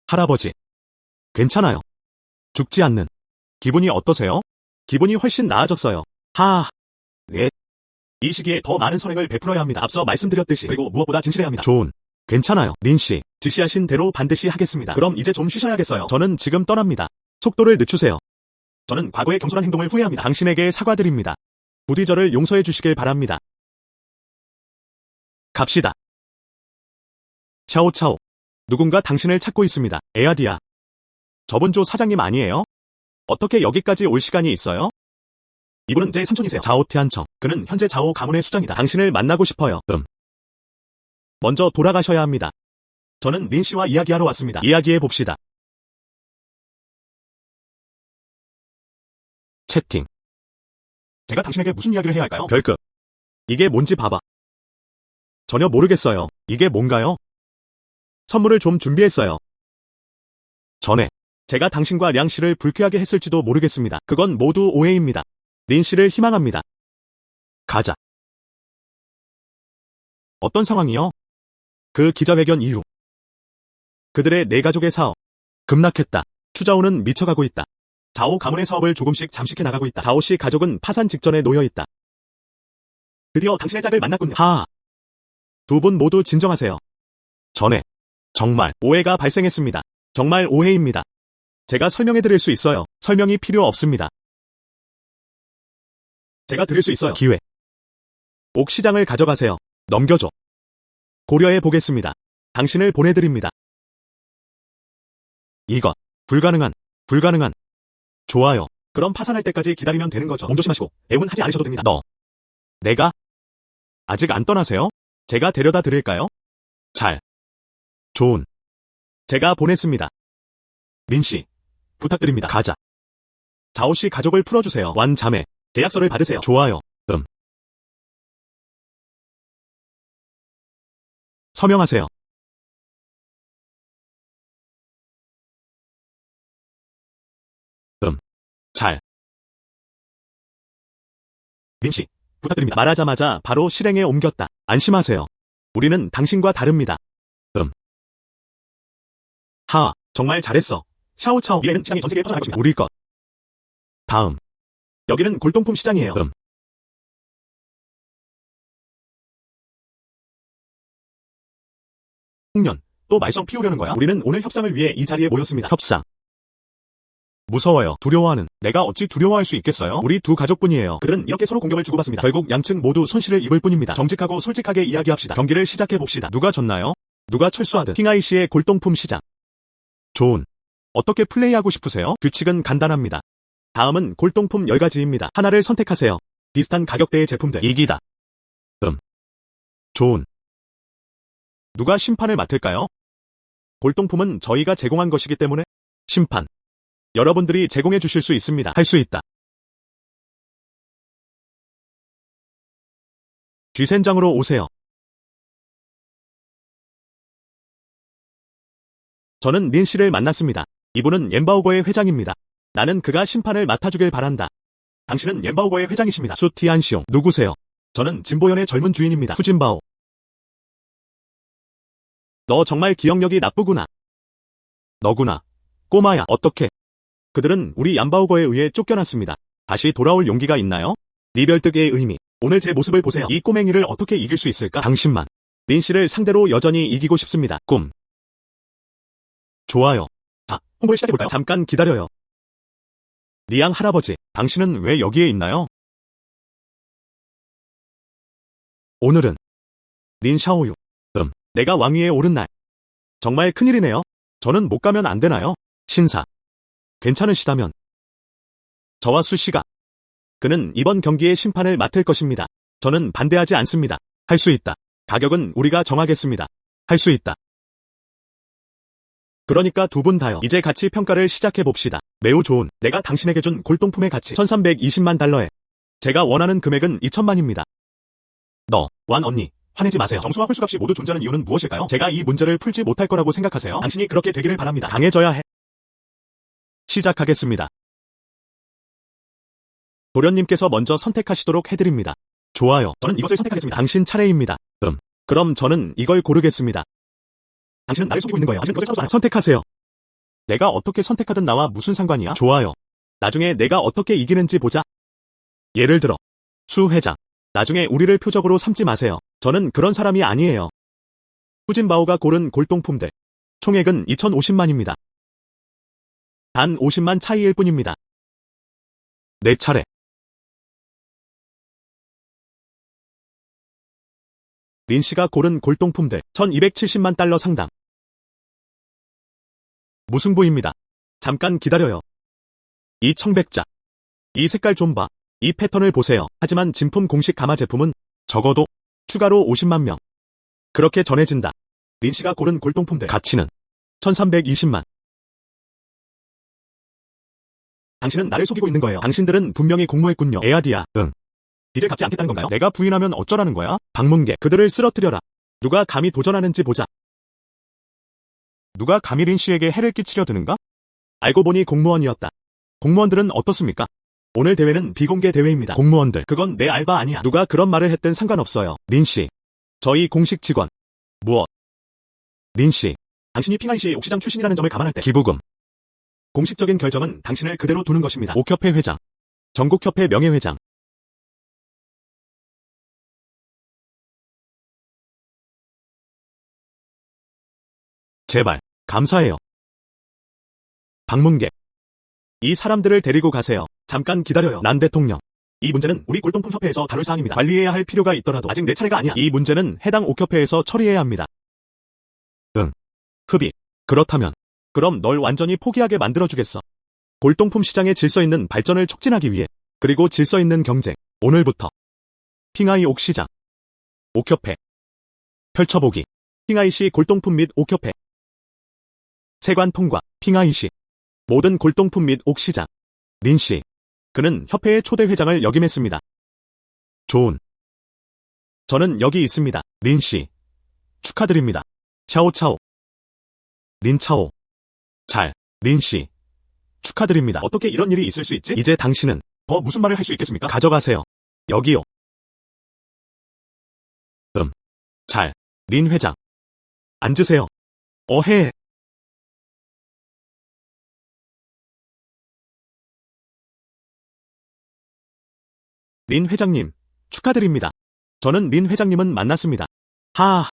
할아버지. 괜찮아요. 죽지 않는. 기분이 어떠세요? 기분이 훨씬 나아졌어요. 네. 이 시기에 더 많은 선행을 베풀어야 합니다. 앞서 말씀드렸듯이. 그리고 무엇보다 진실해야 합니다. 좋은. 괜찮아요. 린씨. 지시하신 대로 반드시 하겠습니다. 그럼 이제 좀 쉬셔야겠어요. 저는 지금 떠납니다. 속도를 늦추세요. 저는 과거의 경솔한 행동을 후회합니다. 당신에게 사과드립니다. 부디 저를 용서해 주시길 바랍니다. 갑시다. 샤오차오. 누군가 당신을 찾고 있습니다. 에아디야. 저분 조 사장님 아니에요? 어떻게 여기까지 올 시간이 있어요? 이분은 제 삼촌이세요. 자오 티안청. 그는 현재 자오 가문의 수장이다. 당신을 만나고 싶어요. 먼저 돌아가셔야 합니다. 저는 린 씨와 이야기하러 왔습니다. 이야기해 봅시다. 채팅. 제가 당신에게 무슨 이야기를 해야 할까요? 별급. 이게 뭔지 봐봐. 전혀 모르겠어요. 이게 뭔가요? 선물을 좀 준비했어요. 전에 제가 당신과 량 씨를 불쾌하게 했을지도 모르겠습니다. 그건 모두 오해입니다. 린 씨를 희망합니다. 가자. 어떤 상황이요? 그 기자회견 이후 그들의 네 가족의 사업 급락했다. 추자오는 미쳐가고 있다. 자오 가문의 사업을 조금씩 잠식해 나가고 있다. 자오 씨 가족은 파산 직전에 놓여 있다. 드디어 당신의 짝을 만났군요. 두 분 모두 진정하세요. 전에 정말 오해가 발생했습니다. 정말 오해입니다. 제가 설명해 드릴 수 있어요. 설명이 필요 없습니다. 제가 드릴 수 있어요. 기회. 옥 시장을 가져가세요. 넘겨줘. 고려해 보겠습니다. 당신을 보내드립니다. 이것. 불가능한. 좋아요. 그럼 파산할 때까지 기다리면 되는 거죠. 몸 조심하시고 애문 하지 않으셔도 됩니다. 내가? 아직 안 떠나세요? 제가 데려다 드릴까요? 좋은. 제가 보냈습니다. 린씨. 부탁드립니다. 가자. 자오씨 가족을 풀어주세요. 완자매. 계약서를 받으세요. 좋아요. 서명하세요. 린씨. 부탁드립니다. 말하자마자 바로 실행에 옮겼다. 안심하세요. 우리는 당신과 다릅니다. 정말 잘했어. 샤오차오 미래는 시장이 전세계에 퍼져나갈 것입니다. 우리 것. 다음. 여기는 골동품 시장이에요. 홍련, 또 말썽 피우려는 거야? 우리는 오늘 협상을 위해 이 자리에 모였습니다. 협상. 무서워요. 두려워하는. 내가 어찌 두려워할 수 있겠어요? 우리 두 가족뿐이에요. 그들은 이렇게 서로 공격을 주고받습니다. 결국 양측 모두 손실을 입을 뿐입니다. 정직하고 솔직하게 이야기합시다. 경기를 시작해봅시다. 누가 졌나요? 누가 철수하든. 핑아이 씨의 골동품 시장. 좋은. 어떻게 플레이하고 싶으세요? 규칙은 간단합니다. 다음은 골동품 10가지입니다. 하나를 선택하세요. 비슷한 가격대의 제품들. 이기다. 좋은. 누가 심판을 맡을까요? 골동품은 저희가 제공한 것이기 때문에 심판. 여러분들이 제공해 주실 수 있습니다. 할 수 있다. 쥐센장으로 오세요. 저는 린 씨를 만났습니다. 이분은 옌바오거의 회장입니다. 나는 그가 심판을 맡아주길 바란다. 당신은 옌바오거의 회장이십니다. 수티안시용. 누구세요? 저는 진보연의 젊은 주인입니다. 후진바오. 너 정말 기억력이 나쁘구나. 너구나. 꼬마야. 어떻게? 그들은 우리 얀바오거에 의해 쫓겨났습니다. 다시 돌아올 용기가 있나요? 니별득의 의미. 오늘 제 모습을 보세요. 이 꼬맹이를 어떻게 이길 수 있을까? 당신만. 린 씨를 상대로 여전히 이기고 싶습니다. 꿈. 좋아요. 자, 홍보를 시작해볼까요? 잠깐 기다려요. 리양 할아버지, 당신은 왜 여기에 있나요? 오늘은 린 샤오유. 내가 왕위에 오른 날. 정말 큰일이네요. 저는 못 가면 안 되나요? 신사. 괜찮으시다면. 저와 수 씨가. 그는 이번 경기의 심판을 맡을 것입니다. 저는 반대하지 않습니다. 할 수 있다. 가격은 우리가 정하겠습니다. 할 수 있다. 그러니까 두 분 다요. 이제 가치 평가를 시작해봅시다. 매우 좋은. 내가 당신에게 준 골동품의 가치 1320만 달러에. 제가 원하는 금액은 2000만입니다. 완 언니. 화내지 마세요. 정수와 홀수값이 모두 존재하는 이유는 무엇일까요? 제가 이 문제를 풀지 못할 거라고 생각하세요? 당신이 그렇게 되기를 바랍니다. 강해져야 해. 시작하겠습니다. 도련님께서 먼저 선택하시도록 해드립니다. 좋아요. 저는 이것을 선택하겠습니다. 당신 차례입니다. 그럼 저는 이걸 고르겠습니다. 당신은 나를 속이고 있는 거예요. 당신은 그것을 찾아서 선택하세요. 내가 어떻게 선택하든 나와 무슨 상관이야? 좋아요. 나중에 내가 어떻게 이기는지 보자. 예를 들어, 수 회장. 나중에 우리를 표적으로 삼지 마세요. 저는 그런 사람이 아니에요. 후진바오가 고른 골동품들. 총액은 2,050만입니다. 단 50만 차이일 뿐입니다. 내 차례. 린 씨가 고른 골동품들 1,270만 달러 상당. 무승부입니다. 잠깐 기다려요. 이 청백자. 이 색깔 좀 봐. 이 패턴을 보세요. 하지만 진품 공식 가마 제품은 적어도 추가로 50만 명. 그렇게 전해진다. 린 씨가 고른 골동품들 가치는 1,320만. 당신은 나를 속이고 있는 거예요. 당신들은 분명히 공모했군요. 에아디야. 응. 빚을 갚지 않겠다는 건가요? 내가 부인하면 어쩌라는 거야? 방문객. 그들을 쓰러뜨려라. 누가 감히 도전하는지 보자. 누가 감히 린 씨에게 해를 끼치려 드는가? 알고 보니 공무원이었다. 공무원들은 어떻습니까? 오늘 대회는 비공개 대회입니다. 공무원들. 그건 내 알바 아니야. 누가 그런 말을 했든 상관없어요. 린 씨. 저희 공식 직원. 무엇? 린 씨. 당신이 핑하이시 옥시장 출신이라는 점을 감안할 때 기부금. 공식적인 결정은 당신을 그대로 두는 것입니다. 옥협회 회장. 전국협회 명예회장. 제발. 감사해요. 방문객. 이 사람들을 데리고 가세요. 잠깐 기다려요. 난 대통령. 이 문제는 우리 골동품 협회에서 다룰 사항입니다. 관리해야 할 필요가 있더라도 아직 내 차례가 아니야. 이 문제는 해당 옥협회에서 처리해야 합니다. 응. 흡입. 그렇다면. 그럼 널 완전히 포기하게 만들어주겠어. 골동품 시장의 질서 있는 발전을 촉진하기 위해. 그리고 질서 있는 경쟁. 오늘부터. 핑하이 옥시장. 옥협회. 펼쳐보기. 핑하이시 골동품 및 옥협회. 세관 통과. 핑하이시. 모든 골동품 및 옥시장. 린 씨. 그는 협회의 초대 회장을 역임했습니다. 좋은. 저는 여기 있습니다. 린 씨. 축하드립니다. 샤오차오. 린차오. 잘. 린 씨. 축하드립니다. 어떻게 이런 일이 있을 수 있지? 이제 당신은 더 무슨 말을 할 수 있겠습니까? 가져가세요. 여기요. 잘. 린 회장. 앉으세요. 어헤. 린 회장님, 축하드립니다. 저는 린 회장님은 만났습니다. 하하.